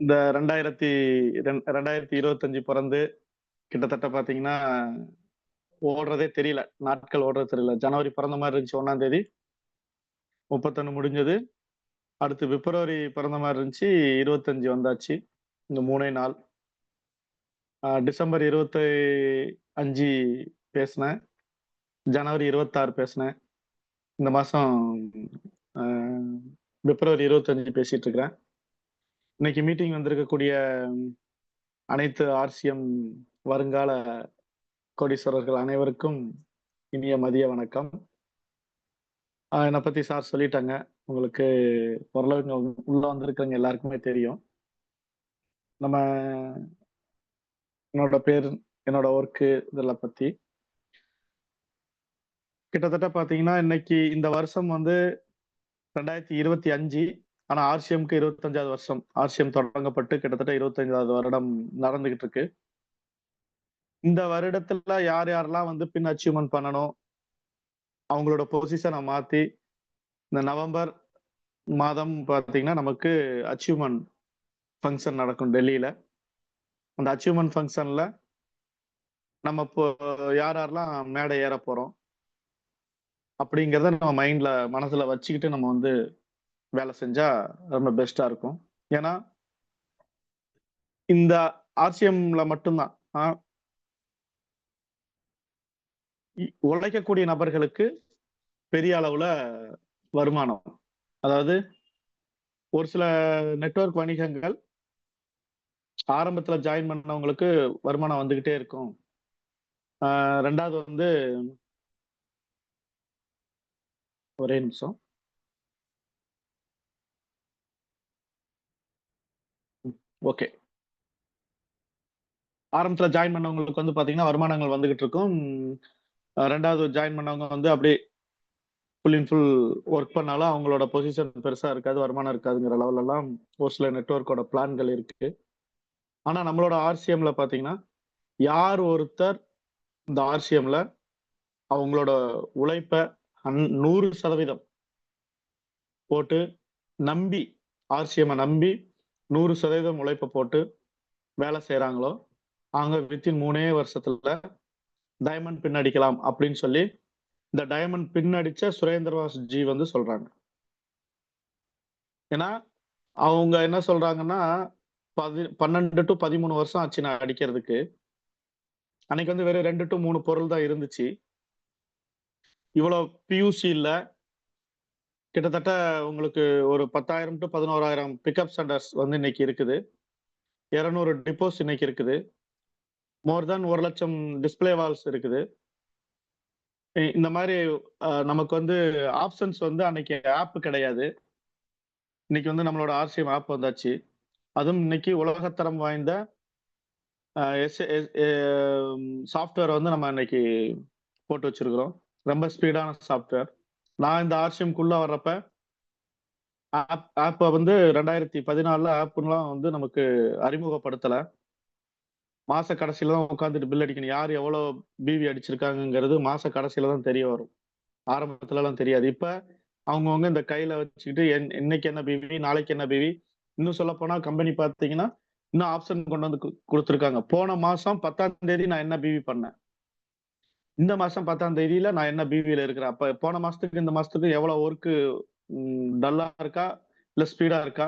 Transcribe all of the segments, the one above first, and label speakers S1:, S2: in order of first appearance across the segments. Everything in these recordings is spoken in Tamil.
S1: இந்த 2025 பிறந்து கிட்டத்தட்ட பாத்தீங்கன்னா ஓடுறதே தெரியல. நாட்கள் ஓடுறது தெரியல. ஜனவரி பிறந்த மாதிரி இருந்துச்சு 1ஆம் தேதி. 31 முடிஞ்சது. அடுத்து பிப்ரவரி பிறந்த மாதிரி இருந்துச்சு. 25 வந்தாச்சு. இந்த 3 நாள். டிசம்பர் 25 பேசினேன். ஜனவரி 26 பேசினேன். இந்த மாசம் பிப்ரவரி 25 பேசிட்டு இருக்கிறேன். இன்னைக்கு மீட்டிங் வந்திருக்கக்கூடிய அனைத்து ஆர்சிஎம் வருங்கால கோடீஸ்வரர்கள் அனைவருக்கும் இனிய மதிய வணக்கம். என்னை பத்தி சார் சொல்லிட்டாங்க. உங்களுக்கு ஓரளவுக்கு உள்ள வந்திருக்கிறவங்க எல்லாருக்குமே தெரியும். நம்ம என்னோட பேர், என்னோட ஒர்க்கு இதெல்லாம் பத்தி கிட்டத்தட்ட பாத்தீங்கன்னா இன்னைக்கு இந்த வருஷம் 2025. ஆனா ஆர்சிஎம்க்கு 25வது வருஷம். ஆர்சிஎம் தொடங்கப்பட்டு கிட்டத்தட்ட 25வது வருடம் நடந்துகிட்டு இருக்கு. இந்த வருடத்துல யார் யாரெல்லாம் பின் அச்சீவ்மெண்ட் பண்ணணும், அவங்களோட பொசிஷனை மாத்தி இந்த நவம்பர் மாதம் பாத்தீங்கன்னா நமக்கு அச்சீவ்மெண்ட் ஃபங்க்ஷன் நடக்கும் டெல்லியில. அந்த அச்சீவ்மெண்ட் ஃபங்க்ஷன்ல நம்ம இப்போ யாரெல்லாம் மேடை ஏற போறோம் அப்படிங்கிறத நம்ம மனசுல வச்சுக்கிட்டு நம்ம வேலை செஞ்சா ரொம்ப பெஸ்டா இருக்கும். ஏன்னா இந்த ஆர்சிஎம்ல மட்டும்தான் உழைக்கக்கூடிய நபர்களுக்கு பெரிய அளவுல வருமானம். அதாவது ஒரு சில நெட்வொர்க் வணிகங்கள் ஆரம்பத்துல ஜாயின் பண்ணவங்களுக்கு வருமானம் வந்துகிட்டே இருக்கும். ரெண்டாவது ஒரே நிமிஷம். ஓகே. ஆரம்பத்துல ஜாயின் பண்ணவங்களுக்கு பாத்தீங்கன்னா வருமானங்கள் வந்துகிட்டு இருக்கும். ரெண்டாவது ஜாயின் பண்ணவங்க அப்படியே ஃபுல் அண்ட் ஃபுல் ஒர்க் பண்ணாலும் அவங்களோட பொசிஷன் பெருசா இருக்காது, வருமானம் இருக்காதுங்கிற லெவல் எல்லாம் ஒரு சில நெட்வொர்க்கோட பிளான்கள் இருக்கு. ஆனா நம்மளோட ஆர்சிஎம்ல பாத்தீங்கன்னா யார் ஒருத்தர் இந்த ஆர்சிஎம்ல அவங்களோட உழைப்ப 100% போட்டு நம்பி, ஆர்சிஎம் நம்பி 100% உழைப்ப போட்டு வேலை செய்யறாங்களோ அவங்க வித்தின் 3 வருஷத்துல டைமண்ட் பின் அடிக்கலாம் அப்படின்னு சொல்லி இந்த டைமண்ட் பின் அடிச்ச சுரேந்திரவாஸ் ஜி சொல்றாங்க. ஏன்னா அவங்க என்ன சொல்றாங்கன்னா 12 to 13 வருஷம் ஆச்சு நான் அடிக்கிறதுக்கு. அன்னைக்கு வெறும் 2 to 3 பொருள் தான் இருந்துச்சு. இவ்வளவு பியூசி இல்ல. கிட்டத்தட்ட உங்களுக்கு ஒரு 10,000 to 11,000 பிக்கப் சென்டர்ஸ் இன்னைக்கு இருக்குது. 200 டிப்போஸ் இன்னைக்கு இருக்குது. மோர் தென் 1 லட்சம் டிஸ்பிளே வால்ஸ் இருக்குது. இந்த மாதிரி நமக்கு ஆப்ஷன்ஸ் அன்னைக்கு ஆப் கிடையாது. இன்னைக்கு நம்மளோட ஆர்சிஎம் ஆப் வந்தாச்சு. அதுவும் இன்னைக்கு உலகத்தரம் வாய்ந்த சாஃப்ட்வேர் நம்ம இன்னைக்கு போட்டு வச்சிருக்கிறோம். ரொம்ப ஸ்பீடான சாஃப்ட்வேர். நான் இந்த ஆர்சிஎம்குள்ள வர்றப்ப ஆப் 2014 ஆப்லாம் நமக்கு அறிமுகப்படுத்தல. மாச கடைசியில தான் உட்காந்துட்டு பில் அடிக்கணும். யார் எவ்வளவு பிவி அடிச்சிருக்காங்கிறது மாச கடைசியில தான் தெரிய வரும். ஆரம்பத்துல எல்லாம் தெரியாது. இப்ப அவங்கவுங்க இந்த கையில வச்சுக்கிட்டு இன்னைக்கு என்ன பிவி, நாளைக்கு என்ன பிவி, இன்னும் சொல்ல போனா கம்பெனி பாத்தீங்கன்னா இன்னும் ஆப்ஷன் கொண்டு கொடுத்துருக்காங்க. போன மாசம் 10ஆம் தேதி நான் என்ன பிவி பண்ணேன், இந்த மாசம் 10ஆம் தேதியில நான் என்ன பிவில இருக்கிறேன். அப்ப போன மாசத்துக்கு இந்த மாசத்துக்கு எவ்வளவு ஒர்க்கு டல்லா இருக்கா இல்ல ஸ்பீடா இருக்கா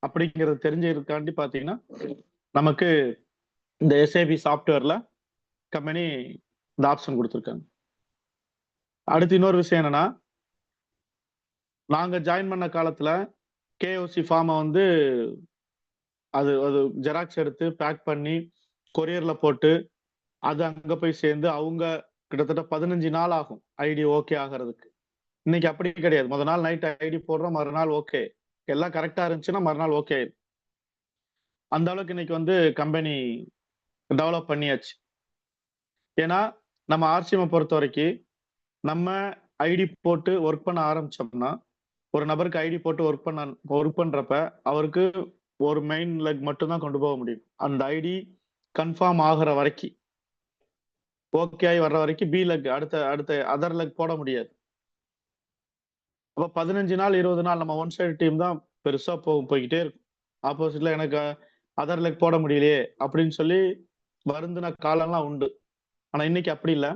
S1: அப்படிங்கிறது தெரிஞ்சிருக்காண்டி பாத்தீங்கன்னா நமக்கு இந்த எஸ்ஏபி சாஃப்ட்வேர்ல கம்பெனி இந்த ஆப்ஷன் கொடுத்துருக்காங்க. அடுத்து இன்னொரு விஷயம் என்னன்னா, நாங்க ஜாயின் பண்ண காலத்துல கேஓசி ஃபார்மை அது அது ஜெராக்ஸ் எடுத்து பேக் பண்ணி கொரியர்ல போட்டு அது அங்க போய் சேர்ந்து அவங்க கிட்டத்தட்ட 15 நாள் ஆகும் ஐடி ஓகே ஆகிறதுக்கு. இன்னைக்கு அப்படி கிடையாது. முதல் நாள் நைட் ஐடி போடுறோம், மறுநாள் ஓகே, எல்லாம் கரெக்டா இருந்துச்சுன்னா மறுநாள் ஓகே. அந்த அளவுக்கு இன்னைக்கு கம்பெனி டெவலப் பண்ணியாச்சு. ஏன்னா நம்ம ஆர்சிஎம் பொறுத்த வரைக்கும் நம்ம ஐடி போட்டு ஒர்க் பண்ண ஆரம்பிச்சோம்னா, ஒரு நபருக்கு ஐடி போட்டு ஒர்க் பண்றப்ப அவருக்கு ஒரு மெயின் லெக் மட்டும் தான் கொண்டு போக முடியும். அந்த ஐடி கன்ஃபார்ம் ஆகுற வரைக்கும், ஓகே ஆகி வர்ற வரைக்கும் பி லெக் அடுத்த அதர் லெக் போட முடியாது. அப்ப 15 நாள் 20 நாள் நம்ம ஒன் சைடு டீம் தான் பெருசா போய்கிட்டே இருக்கும். ஆப்போசிட்ல எனக்கு அதர் லெக் போட முடியலையே அப்படின்னு சொல்லி வருந்தின காலம்லாம் உண்டு. ஆனா இன்னைக்கு அப்படி இல்ல.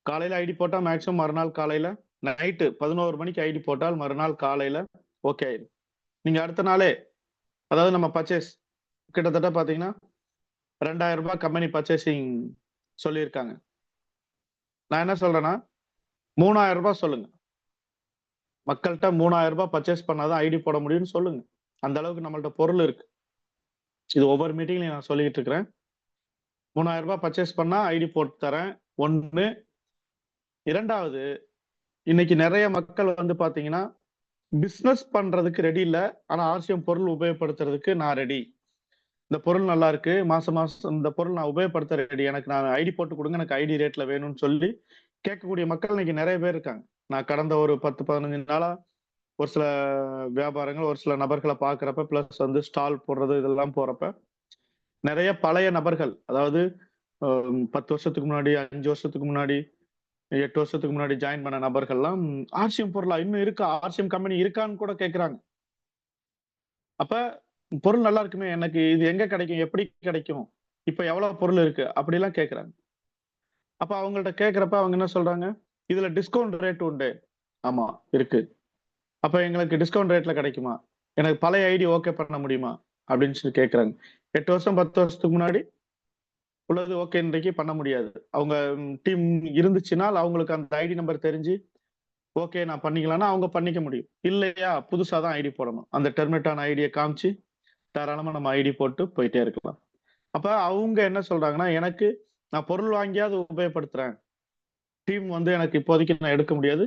S1: காலையில ஐடி போட்டா மேக்ஸிமம் மறுநாள் காலையில நைட்டு 11 மணிக்கு ஐடி போட்டால் மறுநாள் காலையில ஓகே ஆயிடும். நீங்க அடுத்த நாளே அதாவது நம்ம பர்ச்சேஸ் கிட்டத்தட்ட பாத்தீங்கன்னா ரூ. 2000 கம்பெனி பர்ச்சேசிங் சொல்லியிருக்காங்க. நான் என்ன சொல்றேன்னா ரூ. 3000 சொல்லுங்க. மக்கள்கிட்ட ரூ. 3000 பர்ச்சேஸ் பண்ணாதான் ஐடி போட முடியும்னு சொல்லுங்க. அந்த அளவுக்கு நம்மள்ட்ட பொருள் இருக்கு. இது ஒவ்வொரு மீட்டிங்லயும் நான் சொல்லிட்டு இருக்கிறேன். ரூ. 3000 பர்ச்சேஸ் பண்ணா ஐடி போட்டு தரேன். 1. 2வது இன்னைக்கு நிறைய மக்கள் வந்து பாத்தீங்கன்னா பிசினஸ் பண்றதுக்கு ரெடி இல்ல. ஆனா ஆர்சிஎம் பொருள் உபயோகப்படுத்துறதுக்கு நான் ரெடி. இந்த பொருள் நல்லா இருக்கு. மாசம் மாசம் இந்த பொருள் நான் உபயோகப்படுத்த ரெடி. எனக்கு நான் ஐடி போட்டு கொடுங்க. எனக்கு ஐடி ரேட்ல வேணும்னு சொல்லி கேட்கக்கூடிய மக்கள் இன்னைக்கு நிறைய பேர் இருக்காங்க. நான் கடந்த ஒரு 10, 15 நாளா ஒரு சில வியாபாரங்கள், ஒரு சில நபர்களை பாக்குறப்ப பிளஸ் வந்து ஸ்டால் போடுறது இதெல்லாம் போறப்ப நிறைய பழைய நபர்கள், அதாவது 10 வருஷத்துக்கு முன்னாடி, 5 வருஷத்துக்கு முன்னாடி, 8 வருஷத்துக்கு முன்னாடி ஜாயின் பண்ண நபர்கள்லாம் ஆர்சிஎம் பொருளா இன்னும் இருக்கா, ஆர்சிஎம் கம்பெனி இருக்கான்னு கூட கேக்குறாங்க. அப்ப பொருள் நல்லா இருக்குமே, எனக்கு இது எங்க கிடைக்கும், எப்படி கிடைக்கும், இப்ப எவ்வளவு பொருள் இருக்கு அப்படிலாம் கேக்குறாங்க. அப்ப அவங்கள்ட்ட கேக்குறப்ப அவங்க என்ன சொல்றாங்க, இதுல டிஸ்கவுண்ட் ரேட் உண்டு. ஆமா இருக்கு. அப்ப எங்களுக்கு டிஸ்கவுண்ட் ரேட்ல கிடைக்குமா, எனக்கு பழைய ஐடி ஓகே பண்ண முடியுமா அப்படின்னு சொல்லி கேக்குறாங்க. 8 வருஷம் 10 வருஷத்துக்கு முன்னாடி உள்ளது ஓகே, இன்றைக்கு பண்ண முடியாது. அவங்க டீம் இருந்துச்சுன்னா அவங்களுக்கு அந்த ஐடி நம்பர் தெரிஞ்சு ஓகே நான் பண்ணிக்கலாம்னா அவங்க பண்ணிக்க முடியும். இல்லையா புதுசா தான் ஐடி போடணும். அந்த டெர்மினேட் ஆன ஐடியை காமிச்சு தாராளமா நம்ம ஐடி போட்டு போயிட்டே இருக்கலாம். அப்ப அவங்க என்ன சொல்றாங்கன்னா, எனக்கு நான் பொருள் வாங்கியாவது உபயோகப்படுத்துறேன். டீம் வந்து எனக்கு இப்போதைக்கு நான் எடுக்க முடியாது.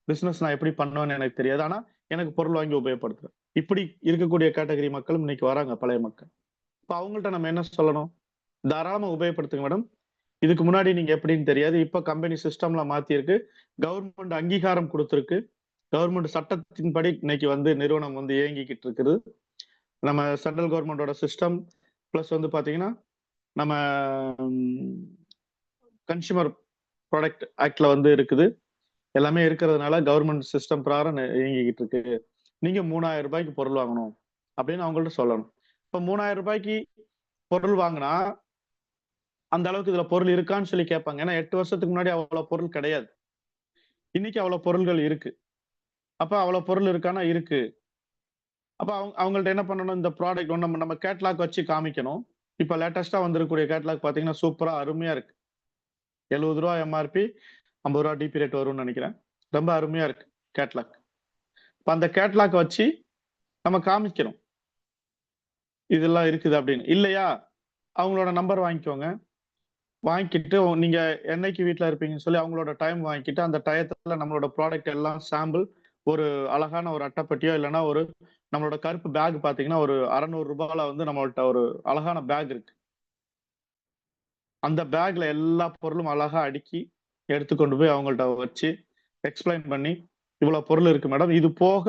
S1: பிசினஸ் நான் எப்படி பண்ணுவேன்னு எனக்கு தெரியாது. ஆனா எனக்கு பொருள் வாங்கி உபயோகப்படுத்துறேன். இப்படி இருக்கக்கூடிய கேட்டகரி மக்களும் இன்னைக்கு வராங்க, பழைய மக்கள். இப்ப அவங்கள்ட்ட நம்ம என்ன சொல்லணும், தாராளமா உபயோகப்படுத்துங்க மேடம். இதுக்கு முன்னாடி நீங்க எப்படின்னு தெரியாது. இப்ப கம்பெனி சிஸ்டம்ல மாத்திருக்கு. கவர்மெண்ட் அங்கீகாரம் கொடுத்திருக்கு. கவர்மெண்ட் சட்டத்தின்படி இன்னைக்கு வந்து நிறுவனம் வந்து இயங்கிக்கிட்டு இருக்குது. நம்ம சென்ட்ரல் கவர்மெண்டோட சிஸ்டம் பிளஸ் வந்து பாத்தீங்கன்னா நம்ம கன்சியூமர் ப்ராடக்ட் ஆக்ட்ல வந்து இருக்குது. எல்லாமே இருக்கிறதுனால கவர்மெண்ட் சிஸ்டம் பிரகாரம் இயங்கிக்கிட்டு இருக்கு. நீங்க ரூ. 3000 பொருள் வாங்கணும் அப்படின்னு அவங்கள்ட்ட சொல்லணும். இப்ப ரூ. 3000 பொருள் வாங்கினா அந்த அளவுக்கு இதுல பொருள் இருக்கான்னு சொல்லி கேட்பாங்க. ஏன்னா 8 வருஷத்துக்கு முன்னாடி அவ்வளவு பொருள் கிடையாது. இன்னைக்கு அவ்வளவு பொருள்கள் இருக்கு. அப்ப அவ்வளவு பொருள் இருக்கானா இருக்கு. அப்ப அவங்கள்ட்ட என்ன பண்ணணும், இந்த ப்ராடக்ட் நம்ம நம்ம கேட்லாக் வச்சு காமிக்கணும். இப்ப லேட்டஸ்டா வந்திருக்கக்கூடிய கேட்லாக் பாத்தீங்கன்னா சூப்பரா அருமையா இருக்கு. ரூ. 70 எம்ஆர்பி, ரூ. 50 டிபி ரேட் வரும்னு நினைக்கிறேன். ரொம்ப அருமையா இருக்கு கேட்லாக். இப்ப அந்த கேட்லாக் வச்சு நம்ம காமிக்கணும் இதெல்லாம் இருக்குது அப்படின்னு. இல்லையா அவங்களோட நம்பர் வாங்கிக்கோங்க. வாங்கிக்கிட்டு நீங்க என்னைக்கு வீட்டுல இருப்பீங்கன்னு சொல்லி அவங்களோட டைம் வாங்கிக்கிட்டு அந்த டயத்துல நம்மளோட ப்ராடக்ட் எல்லாம் சாம்பிள் ஒரு அழகான ஒரு அட்டைப்பட்டியோ இல்லைன்னா ஒரு நம்மளோட கருப்பு பேக் பாத்தீங்கன்னா ஒரு ரூ. 600 வந்து நம்மள்ட்ட ஒரு அழகான பேக் இருக்கு. அந்த பேக்ல எல்லா பொருளும் அழகா அடுக்கி எடுத்துக்கொண்டு போய் அவங்கள்ட்ட வச்சு எக்ஸ்பிளைன் பண்ணி இவ்வளவு பொருள் இருக்கு மேடம், இது போக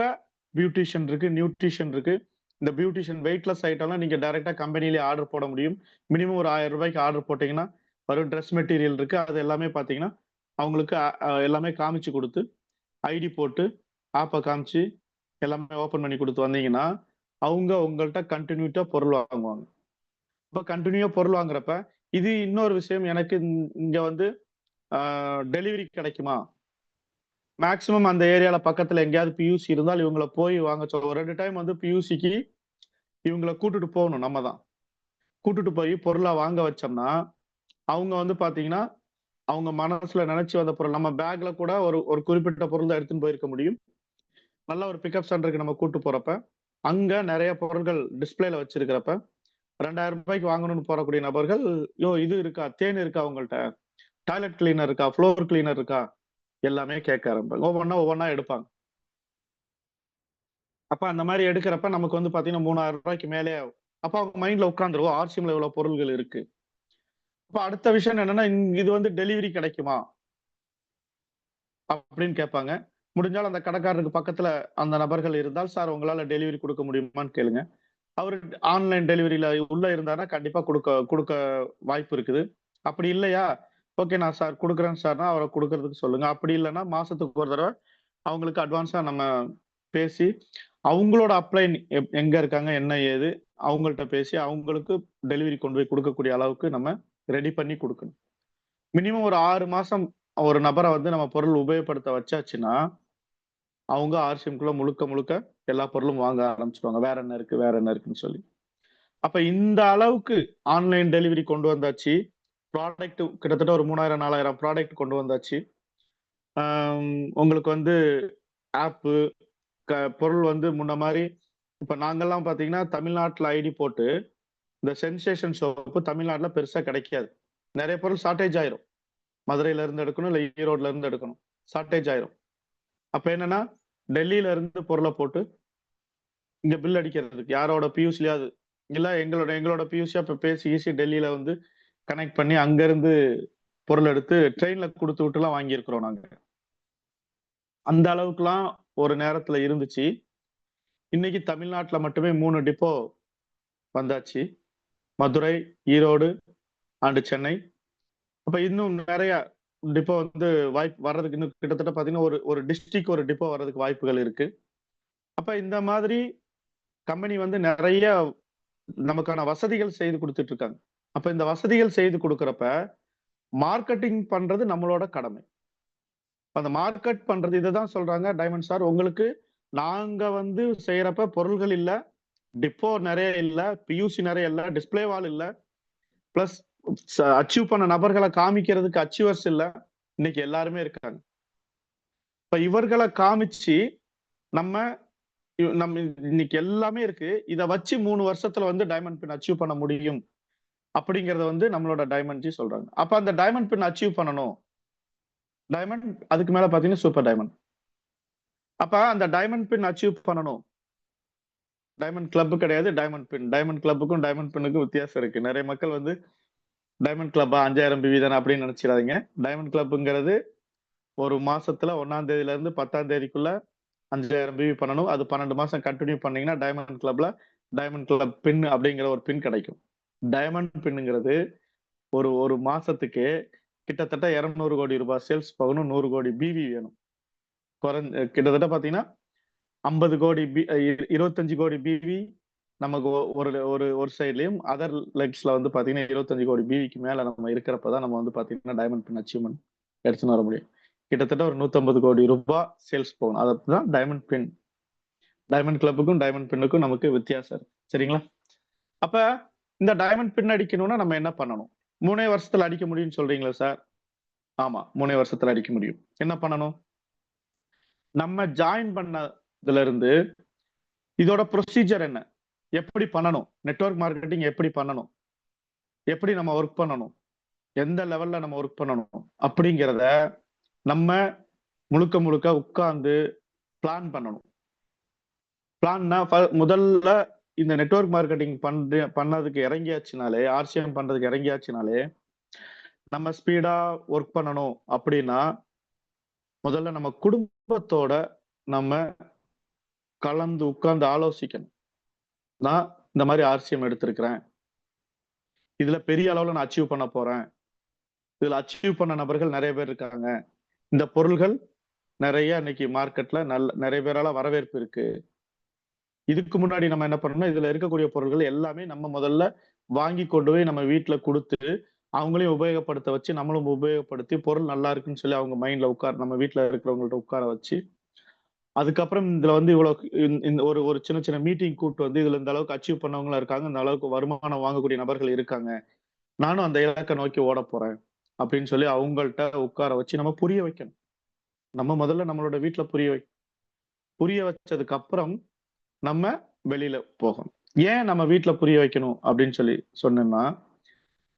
S1: பியூட்டிஷியன் இருக்கு, நியூட்ரிஷன் இருக்கு. இந்த பியூட்டிஷியன் வெயிட்லெஸ் ஐட்டம்லாம் நீங்க டைரக்டா கம்பெனிலேயே ஆர்டர் போட முடியும். மினிமம் ஒரு ரூ. 1000 ஆர்டர் போட்டீங்கன்னா வரும் ட்ரெஸ் மெட்டீரியல் இருக்கு. அது எல்லாமே பாத்தீங்கன்னா அவங்களுக்கு எல்லாமே காமிச்சு கொடுத்து ஐடி போட்டு ஆப்பை காமிச்சு எல்லாமே ஓபன் பண்ணி கொடுத்து வந்தீங்கன்னா அவங்க உங்கள்கிட்ட கண்டினியூட்டா பொருள் வாங்குவாங்க. இப்ப கண்டினியூவா பொருள் வாங்குறப்ப இது இன்னொரு விஷயம், எனக்கு இங்க வந்து டெலிவரி கிடைக்குமா, மேக்சிமம் அந்த ஏரியால பக்கத்துல எங்கேயாவது பியூசி இருந்தால் இவங்களை போய் வாங்க சொல்ல. ஒரு 2 டைம் வந்து பியூசிக்கு இவங்களை கூட்டிட்டு போகணும். நம்ம தான் கூட்டிட்டு போய் பொருளா வாங்க வச்சோம்னா அவங்க வந்து பாத்தீங்கன்னா அவங்க மனசுல நினைச்சு வந்த பொருள் நம்ம பேக்ல கூட ஒரு ஒரு குறிப்பிட்ட பொருள் தான் எடுத்துன்னு போயிருக்க முடியும். நல்ல ஒரு பிக்கப் சென்டருக்கு நம்ம கூட்டு போறப்ப அங்க நிறைய பொருட்கள் டிஸ்பிளேல வச்சிருக்கிறப்ப ரூ. 2000 வாங்கணும்னு போறக்கூடிய நபர்கள், யோ இது இருக்கா, தேன் இருக்கா உங்கள்ட்ட, டாய்லெட் கிளீனர் இருக்கா, ஃப்ளோர் கிளீனர் இருக்கா, எல்லாமே கேட்க ஆரம்பிப்பாங்க. ஒவ்வொன்னா எடுப்பாங்க. அப்ப அந்த மாதிரி எடுக்கிறப்ப நமக்கு வந்து பாத்தீங்கன்னா ரூ. 3000 மேலே ஆகும். அப்ப அவங்க மைண்ட்ல உட்காந்துருவோம் ஆர்சிஎம்ல இவ்வளவு பொருள்கள் இருக்கு. அப்ப அடுத்த விஷயம் என்னன்னா, இது வந்து டெலிவரி கிடைக்குமா அப்படின்னு கேட்பாங்க. முடிஞ்சால் அந்த கடைக்காரருக்கு பக்கத்துல அந்த நபர்கள் இருந்தால், சார் உங்களால டெலிவரி கொடுக்க முடியுமான்னு கேளுங்க. அவரு ஆன்லைன் டெலிவரியில உள்ள இருந்தாருன்னா கண்டிப்பா கொடுக்க கொடுக்க வாய்ப்பு இருக்குது. அப்படி இல்லையா, ஓகே நான் சார் குடுக்குறேன் சார்னா அவரை குடுக்கறதுக்கு சொல்லுங்க. அப்படி இல்லைன்னா மாசத்துக்கு ஒரு தடவை அவங்களுக்கு அட்வான்ஸா நம்ம பேசி அவங்களோட அப்ளைன் எங்க இருக்காங்க, என்ன ஏது, அவங்கள்ட்ட பேசி அவங்களுக்கு டெலிவரி கொண்டு போய் கொடுக்கக்கூடிய அளவுக்கு நம்ம ரெடி பண்ணி கொடுக்கணும். மினிமம் ஒரு 6 மாசம் ஒரு நபரை வந்து நம்ம பொருள் உபயோகப்படுத்த வச்சாச்சுன்னா, அவங்க ஆர்சிஎம்குள்ள முழுக்க முழுக்க எல்லா பொருளும் வாங்க ஆரம்பிச்சிருவாங்க. வேற என்ன இருக்கு, வேற என்ன இருக்குன்னு சொல்லி. அப்ப இந்த அளவுக்கு ஆன்லைன் டெலிவரி கொண்டு வந்தாச்சு. ப்ராடக்ட் கிட்டத்தட்ட ஒரு 3000, 4000 ப்ராடக்ட் கொண்டு வந்தாச்சு. உங்களுக்கு வந்து ஆப்பு, பொருள் வந்து முன்ன மாரி இப்ப நாங்கெல்லாம் பாத்தீங்கன்னா, தமிழ்நாட்டுல ஐடி போட்டு, இந்த சென்சேஷன் சோப்பு தமிழ்நாட்டுல பெருசா கிடைக்காது. நெறைய பொருள் ஷார்டேஜ் ஆயிரும். மதுரையில இருந்து எடுக்கணும், இல்ல ஈரோட்ல இருந்து எடுக்கணும். ஷார்டேஜ் ஆயிரும். அப்ப என்னன்னா, டெல்லியில இருந்து பொருள போட்டு, இங்க பில் அடிக்கிறதுக்கு யாரோட பியூசிலயாவது இல்ல எங்களோட பியூசியா இப்ப பேசி ஈசி டெல்லியில வந்து கனெக்ட் பண்ணி அங்க இருந்து பொருள் எடுத்து ட்ரெயின்ல குடுத்து விட்டுலாம் வாங்கியிருக்கிறோம் நாங்க. அந்த அளவுக்குலாம் ஒரு நேரத்துல இருந்துச்சு. இன்னைக்கு தமிழ்நாட்டுல மட்டுமே 3 டிப்போ வந்தாச்சு. மதுரை, ஈரோடு அண்ட் சென்னை. அப்ப இன்னும் நெறைய டிப்போ வந்து வாய்ப்பு வர்றதுக்கு இன்னும் கிட்டத்தட்ட பாத்தீங்கன்னா, ஒரு டிஸ்ட்ரிக்ட் ஒரு டிப்போ வர்றதுக்கு வாய்ப்புகள் இருக்கு. அப்ப இந்த மாதிரி கம்பெனி வந்து நெறைய நமக்கான வசதிகள் செய்து குடுத்துட்டு இருக்காங்க. அப்ப இந்த வசதிகள் செய்து குடுக்குறப்ப, மார்க்கெட்டிங் பண்றது நம்மளோட கடமை. அந்த மார்க்கெட் பண்றது இததான் சொல்றாங்க டைமண்ட் ஸ்டார் உங்களுக்கு நாங்க வந்து செய்யறப்ப பொருள்கள் இல்ல, டிப்போ நெறைய இல்ல, பியூசி நெறைய இல்ல, டிஸ்ப்ளே வால் இல்ல, பிளஸ் அச்சீவ் பண்ண நபர்கள காமிக்கிறதுக்கு அச்சீவர்ஸ் இல்ல. இன்னைக்கு எல்லாருமே இருக்காங்க. இப்ப இவர்கள காமிச்சு நம்ம நம்ம இன்னைக்கு எல்லாமே இருக்கு. இத வச்சு 3 வருஷத்துல வந்து டைமண்ட் பின் அச்சீவ் பண்ண முடியும். அப்படிங்கிறத வந்து நம்மளோட டைமண்ட் ஜி சொல்றாங்க. அப்ப அந்த டைமண்ட் பின் அச்சீவ் பண்ணணும். டைமண்ட் அதுக்கு மேல பாத்தீங்கன்னா சூப்பர் டைமண்ட். அப்ப அந்த டைமண்ட் பின் அச்சீவ் பண்ணணும். டைமண்ட் கிளப் கிடையாது, டைமண்ட் பின். டைமண்ட் கிளப்புக்கும் டைமண்ட் பின்னுக்கும் வித்தியாசம் இருக்கு. நெறைய மக்கள் வந்து டைமண்ட் கிளப்பா 5000 பிவி தானே அப்படின்னு நினைச்சிடாதீங்க. டைமண்ட் கிளப்ங்கிறது ஒரு மாசத்துல 1ஆம் தேதியில இருந்து 10ஆம் தேதிக்குள்ள 5000 பிவி பண்ணணும். அது 12 மாசம் கண்டினியூ பண்ணீங்கன்னா டைமண்ட் கிளப்ல டைமண்ட் கிளப் பின் அப்படிங்கிற ஒரு பின் கிடைக்கும். டைமண்ட் பின்னுங்கிறது ஒரு ஒரு மாசத்துக்கு கிட்டத்தட்ட 200 கோடி ரூபாய் சேல்ஸ் போகணும். 100 கோடி பிவி வேணும். கிட்டத்தட்ட பாத்தீங்கன்னா 50 கோடி 25 கோடி பிவி நமக்கு ஒரு ஒரு ஒரு சைட்லயும் அதர் லெக்ஸ்ல வந்து பாத்தீங்கன்னா 25 கோடி பிவிக்கு மேல நம்ம இருக்கிறப்பதான் நம்ம வந்து பாத்தீங்கன்னா டைமண்ட் பின் அச்சீவ்மெண்ட் எடுத்துன்னு வர முடியும். கிட்டத்தட்ட ஒரு 150 கோடி ரூபாய் சேல்ஸ் போகணும். அதுதான் டைமண்ட் பின். டைமண்ட் கிளப்புக்கும் டைமண்ட் பின்னுக்கும் நமக்கு வித்தியாசம் இருக்கு. சரிங்களா? அப்ப இந்த டைமண்ட் பின் அடிக்கணும்னா நம்ம என்ன பண்ணணும்? 3 வருஷத்துல அடிக்க முடியும்னு சொல்றீங்களா சார்? ஆமா, 3 வருஷத்துல அடிக்க முடியும். என்ன பண்ணணும்? நம்ம ஜாயின் பண்ணதுல இருந்து இதோட ப்ரொசீஜர் என்ன? எப்படி பண்ணணும்? நெட்வொர்க் மார்க்கெட்டிங் எப்படி பண்ணணும்? எப்படி நம்ம ஒர்க் பண்ணணும்? எந்த லெவல்ல நம்ம ஒர்க் பண்ணணும்? அப்படிங்கிறத நம்ம முழுக்க முழுக்க உட்கார்ந்து பிளான் பண்ணணும். பிளான்னா முதல்ல இந்த நெட்வொர்க் மார்க்கெட்டிங் பண்ணதுக்கு இறங்கியாச்சுனாலே, ஆர்சிஎம் பண்றதுக்கு இறங்கியாச்சுனாலே, நம்ம ஸ்பீடா ஒர்க் பண்ணணும் அப்படின்னா, முதல்ல நம்ம குடும்பத்தோட நம்ம கலந்து உட்கார்ந்து ஆலோசிக்கணும். நான் இந்த மாதிரி ஆர்சிஎம் எடுத்திருக்கிறேன். இதுல பெரிய அளவுல நான் அச்சீவ் பண்ண போறேன். இதுல அச்சீவ் பண்ண நபர்கள் நிறைய பேர் இருக்காங்க. இந்த பொருள்கள் நிறைய இன்னைக்கு மார்க்கெட்ல நிறைய பேரால வரவேற்பு இருக்கு. இதுக்கு முன்னாடி நம்ம என்ன பண்ணணும், இதுல இருக்கக்கூடிய பொருள்கள் எல்லாமே நம்ம முதல்ல வாங்கி கொண்டு போய் நம்ம வீட்டுல கொடுத்து அவங்களையும் உபயோகப்படுத்த வச்சு நம்மளும் உபயோகப்படுத்தி பொருள் நல்லா இருக்குன்னு சொல்லி அவங்க மைண்ட்ல நம்ம வீட்டுல இருக்கிறவங்கள்ட்ட உட்கார வச்சு அதுக்கப்புறம் இதுல வந்து இவ்வளவு ஒரு ஒரு சின்ன சின்ன மீட்டிங் கூட்டு வந்து இதுல இந்த அளவுக்கு அச்சீவ் பண்ணவங்களா இருக்காங்க, இந்த அளவுக்கு வருமானம் வாங்கக்கூடிய நபர்கள் இருக்காங்க, நானும் அந்த இலக்கை நோக்கி ஓட போறேன் அப்படின்னு சொல்லி அவங்கள்ட்ட உட்கார வச்சு நம்ம புரிய வைக்கணும். நம்ம முதல்ல நம்மளோட வீட்டுல புரிய வச்சதுக்கு அப்புறம் நம்ம வெளியில போகணும். ஏன் நம்ம வீட்டுல புரிய வைக்கணும் அப்படின்னு சொல்லி சொன்னோம்னா,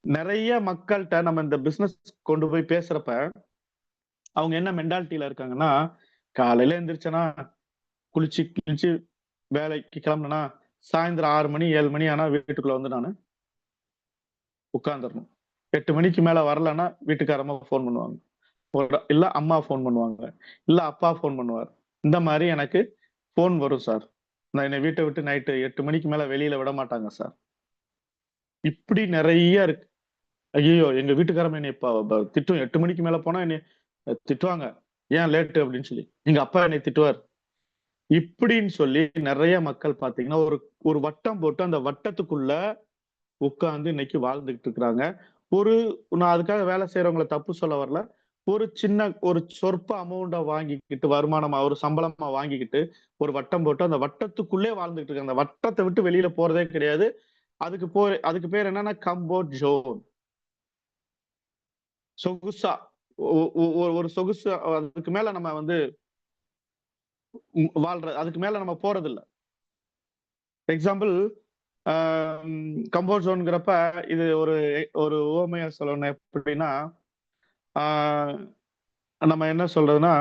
S1: நிறைய மக்கள்கிட்ட நம்ம இந்த பிசினஸ் கொண்டு போய் பேசுறப்ப அவங்க என்ன மென்டாலிட்டியில இருக்காங்கன்னா, காலையில எந்திரிச்சனா குளிச்சு கிழிச்சு வேலைக்கு கிளம்புனா சாயந்தரம் 6 மணி 7 மணி ஆனா வீட்டுக்குள்ள வந்து நானு உட்கார்ந்துடணும். 8 மணிக்கு மேல வரலன்னா வீட்டுக்காரமா போன் பண்ணுவாங்க, இல்ல அம்மா போன் பண்ணுவாங்க, இல்ல அப்பா போன் பண்ணுவார். இந்த மாதிரி எனக்கு போன் வரும் சார், நான் என்னை வீட்டை விட்டு நைட்டு 8 மணிக்கு மேல வெளியில விட மாட்டாங்க சார். இப்படி நிறைய இருக்கு. ஐயோ எங்க வீட்டுக்காரமா என்னை திட்டும், 8 மணிக்கு மேல போனா என்னை திட்டுவாங்க, ஏன் லேட்டு அப்படின்னு சொல்லி. எங்க அப்பா என்னை திட்டுவார், இப்படின்னு சொல்லி நிறைய மக்கள் பாத்தீங்கன்னா ஒரு ஒரு வட்டம் போட்டு அந்த வட்டத்துக்குள்ள உட்கார்ந்து இன்னைக்கு வாழ்ந்துகிட்டு இருக்கிறாங்க. ஒரு நான் அதுக்காக வேலை செய்யறவங்கள தப்பு சொல்ல வரல. ஒரு சின்ன ஒரு சொற்ப அமௌண்ட்ட வாங்கிக்கிட்டு வருமானமா ஒரு சம்பளமா வாங்கிக்கிட்டு ஒரு வட்டம் போட்டு அந்த வட்டத்துக்குள்ளே வாழ்ந்துகிட்டு இருக்காங்க. அந்த வட்டத்தை விட்டு வெளியில போறதே கிடையாது. அதுக்கு பேர் என்னன்னா கம்ஃபோர்ட் ஜோன். சொகுசா ஒரு சொகுசு அதுக்கு மேல நம்ம வந்து அதுக்கு மேல நம்ம போறதில்ல. எக்ஸாம்பிள் கம்ஃபோர்ட் ஜோன்ங்கிறப்ப இது ஒரு ஒரு உவமையா சொல்லணும் எப்படின்னா, நம்ம என்ன சொல்றதுன்னா,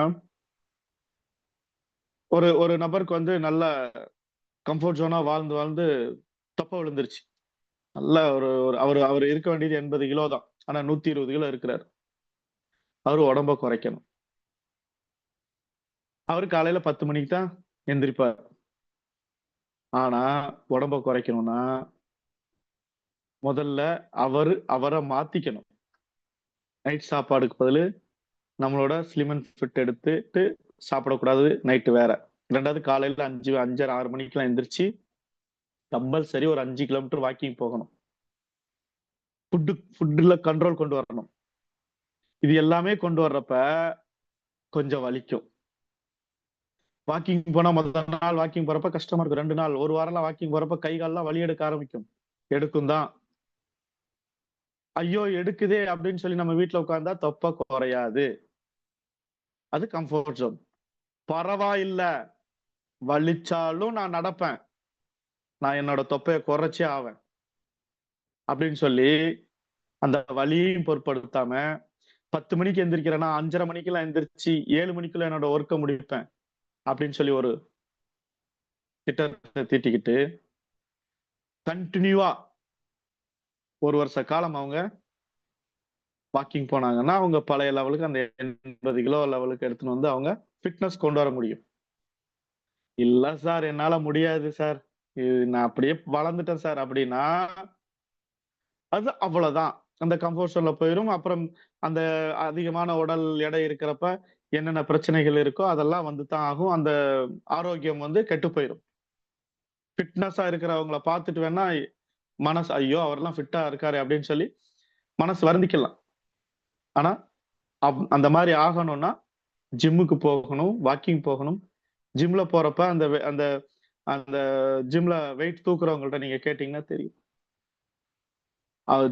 S1: ஒரு ஒரு நபருக்கு வந்து நல்ல கம்ஃபோர்ட் ஜோனா வாழ்ந்து வாழ்ந்து தொப்பை விழுந்துருச்சு. நல்ல ஒரு ஒரு அவரு அவரு இருக்க வேண்டியது 80 கிலோ தான். ஆனா 120 கிலோ இருக்கிறாரு. அவரு உடம்ப குறைக்கணும். அவரு காலையில 10 மணிக்கு தான் எந்திரிப்பார். ஆனா உடம்ப குறைக்கணும்னா, முதல்ல அவர மாத்திக்கணும். நைட் சாப்பாடுக்கு பதிலு நம்மளோட ஸ்லிம் அண்ட் ஃபிட் எடுத்துட்டு சாப்பிடக்கூடாது நைட்டு வேற. 2வது காலையில 5, 5:30, 6 மணிக்கெல்லாம் எந்திரிச்சு கம்பல்சரி ஒரு 5 கிலோமீட்டர் வாக்கிங் போகணும். ஃபுட்ல கண்ட்ரோல் கொண்டு வரணும். இது எல்லாமே கொண்டு வர்றப்ப கொஞ்சம் வலிக்கும். வாக்கிங் போனா முதல் நாள் வாக்கிங் போறப்ப கஷ்டமா இருக்கும். 2 நாள், 1 வாரம்லாம் வாக்கிங் போறப்ப கை கால்லாம் வலி எடுக்க ஆரம்பிக்கும். எடுக்கும் தான். ஐயோ! எடுக்குதே அப்படின்னு சொல்லி நம்ம வீட்ல உட்கார்ந்தா தொப்பை குறையாது. அது கம்ஃபோர்ட் ஜோன். பரவாயில்ல. வலிச்சாலும் நான் நடப்பேன். நான் என்னோட தொப்பைய குறைச்சே ஆவேன். அப்படின்னு சொல்லி அந்த வலியையும் பொருட்படுத்தாம 10 மணிக்கு எந்திரிக்கிறேன்னா 5:30 மணிக்கெல்லாம் எந்திரிச்சு 7 மணிக்குள்ள என்னோட ஒர்க்க முடிப்பேன். அப்படின்னு சொல்லி ஒரு திட்டத்த தீட்டிக்கிட்டு கன்டினியூவா 1 வருஷ காலம் அவங்க வாக்கிங் போனாங்கன்னா, அவங்க பழைய லெவலுக்கு அந்த 80 கிலோ லெவலுக்கு எடுத்துன்னு வந்து அவங்க ஃபிட்னஸ் கொண்டு வர முடியும். இல்ல சார் என்னால முடியாது சார். நான் அப்படியே வளர்ந்துட்டேன் சார் அப்படின்னா, அது அவ்வளவுதான். அந்த கம்ஃபோர்ட் ஜோன்ல போயிரும். அப்புறம் அந்த அதிகமான உடல் எடை இருக்கிறப்ப என்னென்ன பிரச்சனைகள் இருக்கோ அதெல்லாம் வந்து தான் ஆகும். அந்த ஆரோக்கியம் வந்து கெட்டு போயிரும். ஃபிட்னஸா இருக்கிறவங்கள பார்த்துட்டு வேணா மனசு ஐயோ! அவர்லாம் ஃபிட்டா இருக்காரே அப்படின்னு சொல்லி மனசு வருந்திக்கலாம். ஆனா, அந்த மாரி ஆகணும்னா ஜிம்முக்கு போகணும், வாக்கிங் போகணும். ஜிம்ல போறப்ப அந்த அந்த அந்த ஜிம்ல வெயிட் தூக்குறவங்கள்ட்ட நீங்க கேட்டீங்கன்னா தெரியும்.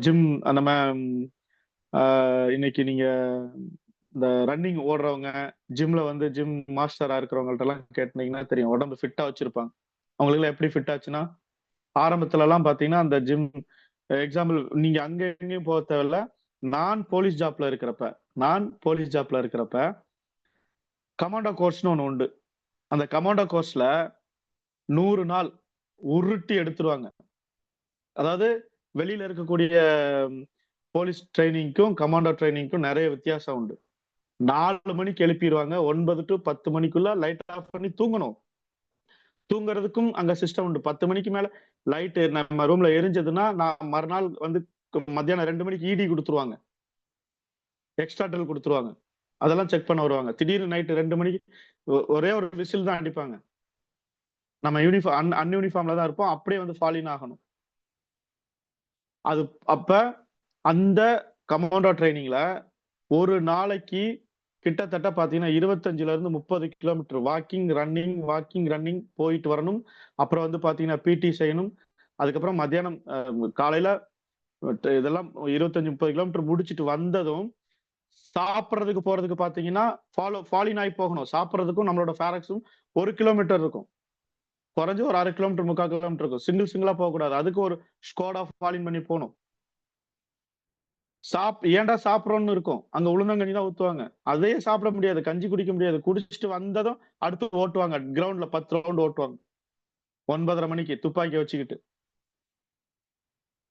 S1: ஜிம் நம்ம அ இன்னைக்கு நீங்க இந்த ரன்னிங் ஓடுறவங்க, ஜிம்ல வந்து ஜிம் மாஸ்டரா இருக்கிறவங்கள்ட்டலாம் கேட்டீங்கன்னா தெரியும். உடம்பு ஃபிட்டா வச்சிருப்பாங்க. அவங்களுக்கெல்லாம் எப்படி ஃபிட் ஆச்சுன்னா, ஆரம்பத்துலலாம் பார்த்தீங்கன்னா, அந்த ஜிம் எக்ஸாம்பிள் நீங்க அங்க எங்கேயும் போக தேவையில்ல. நான் போலீஸ் ஜாப்ல இருக்கிறப்ப, கமாண்டோ கோர்ஸ்ன்னு ஒண்ணு உண்டு. அந்த கமாண்டோ கோர்ஸ்ல 100 நாள் உருட்டி எடுத்துருவாங்க. அதாவது வெளியில இருக்கக்கூடிய போலீஸ் ட்ரெய்னிங்க்கும், கமாண்டோ ட்ரெய்னிங்க்கும் நெறைய வித்தியாசம் உண்டு. 4 மணிக்கு எழுப்பிருவாங்க. 9 டூ 10 மணிக்குள்ள லைட் ஆஃப் பண்ணி தூங்கணும். தூங்குறதுக்கும் அங்க சிஸ்டம் உண்டு. 10 மணிக்கு மேல லைட் நம்ம ரூம்ல எரிஞ்சதுன்னா, நான் மறுநாள் வந்து மத்தியானம் 2 மணிக்கு இடி குடுத்துருவாங்க. எக்ஸ்ட்ரா டெல் குடுத்துருவாங்க. அதெல்லாம் செக் பண்ண வருவாங்க. திடீர்னு நைட் 2 மணிக்கு ஒரே ஒரு விசில் தான் அடிப்பாங்க. நம்ம அன்யூனிஃபார்ம்ல தான் இருப்போம். அப்படியே வந்து ஃபால் இன் ஆகணும். அது அப்ப அந்த கமாண்டோ ட்ரெய்னிங்ல ஒரு நாளைக்கு கிட்டத்தட்ட பார்த்தீங்கன்னா, 25ல இருந்து 30 கிலோமீட்டர் வாக்கிங், ரன்னிங் போயிட்டு வரணும். அப்புறம் வந்து பார்த்தீங்கன்னா, பிடி செய்யணும். அதுக்கப்புறம் மத்தியானம் காலையில இதெல்லாம் 25, 30 கிலோமீட்டர் முடிச்சுட்டு வந்ததும், சாப்பிடுறதுக்கு போறதுக்கு பார்த்தீங்கன்னா, ஃபாலின் ஆயி போகணும். சாப்பிடுறதுக்கும் நம்மளோட ஃபேரக்ஸும் 1 கிலோமீட்டர் இருக்கும். குறைஞ்சு ஒரு 1/2 கிலோமீட்டர், 3/4 கிலோமீட்டர் இருக்கும். சிங்கிளா போகக்கூடாது. அதுக்கு ஒரு ஸ்குவாடா ஃபாலின் பண்ணி போணும். ஏன்டா சாப்பிடுறோம்னு இருக்கும். அங்க உளுந்தங்கஞ்சி தான் ஊத்துவாங்க. அதையே சாப்பிட முடியாது. கஞ்சி குடிக்க முடியாது. குடிச்சிட்டு வந்ததும் அடுத்து ஓட்டுவாங்க. கிரவுண்ட்ல 10 ரவுண்ட் ஓட்டுவாங்க. 9:30 மணிக்கு துப்பாக்கிய வச்சுக்கிட்டு.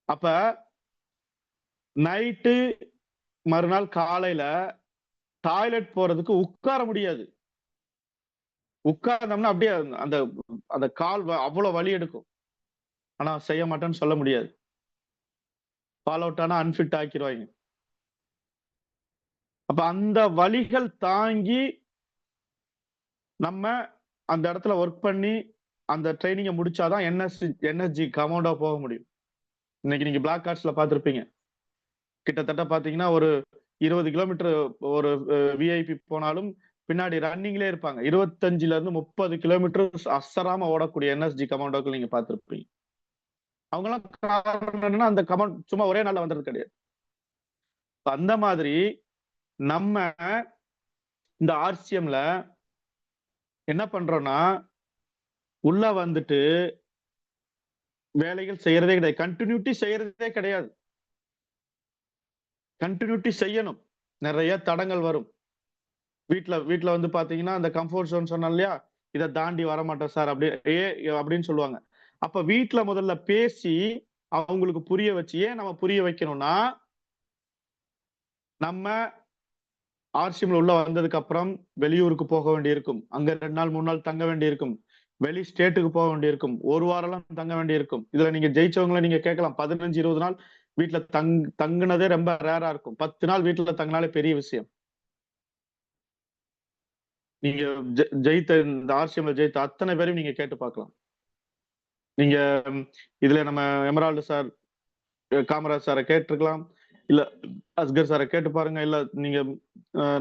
S1: அப்ப நைட்டு மறுநாள் காலையில டாய்லெட் போறதுக்கு உட்கார முடியாது. உட்கார்ந்தோம்னா அப்படியே அந்த அந்த கால் அவ்வளவு வலி எடுக்கும். ஆனா செய்ய மாட்டேன்னு சொல்ல முடியாது. ஃபால் அவுட் ஆனா அன்ஃபிட் ஆக்கிருவாய்ங்க. அப்ப அந்த வலிகள் தாங்கி நம்ம அந்த இடத்துல ஒர்க் பண்ணி அந்த ட்ரைனிங்கை முடிச்சாதான் என்எஸ்ஜி கமாண்டா போக முடியும். இன்னைக்கு நீங்க பிளாக் கார்ட்ஸ்ல பார்த்திருப்பீங்க. கிட்டத்தட்ட பாத்தீங்கன்னா ஒரு 20 கிலோமீட்டர் ஒரு விஐபி போனாலும் பின்னாடி ரன்னிங்லேயே இருப்பாங்க. 25ல இருந்து 30 கிலோமீட்டர் அசராம ஓடக்கூடிய என்எஸ்ஜி கமாண்டோக்கள் நீங்க பார்த்திருப்பீங்க. அவங்க எல்லாம் காரணம் என்னன்னா அந்த கமாண்ட் சும்மா ஒரே நாள்ல வந்தது கிடையாது. அந்த மாதிரி நம்ம இந்த ஆர்சிஎம்ல என்ன பண்றோம்னா உள்ள வந்துட்டு வேலைகள் செய்யறதே கிடையாது. கண்டினியூட்டி செய்யறதே கிடையாது. கண்டினியூட்டி செய்யணும். நிறைய தடங்கள் வரும். வீட்டுல வந்து பாத்தீங்கன்னா அந்த கம்ஃபர்ட் ஜோன் சொன்னோம் இல்லையா, இதை தாண்டி வர மாட்டோம் சார் அப்படி அப்படின்னு சொல்லுவாங்க. அப்ப வீட்டுல முதல்ல பேசி அவங்களுக்கு புரிய வச்சு, ஏன் நம்ம புரிய வைக்கணும்னா நம்ம ஆர்சிஎம்ல உள்ள வந்ததுக்கு அப்புறம் வெளியூருக்கு போக வேண்டியிருக்கும். அங்க 2 நாள் 3 நாள் தங்க வேண்டியிருக்கும். வெளி ஸ்டேட்டுக்கு போக வேண்டியிருக்கும். 1 வாரம் தங்க வேண்டியிருக்கும். இதுல நீங்க ஜெயிச்சவங்களை நீங்க கேட்கலாம். 15-20 நாள் வீட்டுல தங்குனதே ரொம்ப ரேரா இருக்கும். 10 நாள் வீட்டுல தங்கினாலே பெரிய விஷயம். நீங்க ஜெயித்த இந்த ஆர்சிஎம்ல ஜெயித்த அத்தனை பேரையும் நீங்க கேட்டு பார்க்கலாம். நீங்க இதுல நம்ம எமரால்டு சார், காமராஜ் சாரை கேட்டிருக்கலாம், இல்ல அஸ்கர் சாரை கேட்டு பாருங்க, இல்ல நீங்க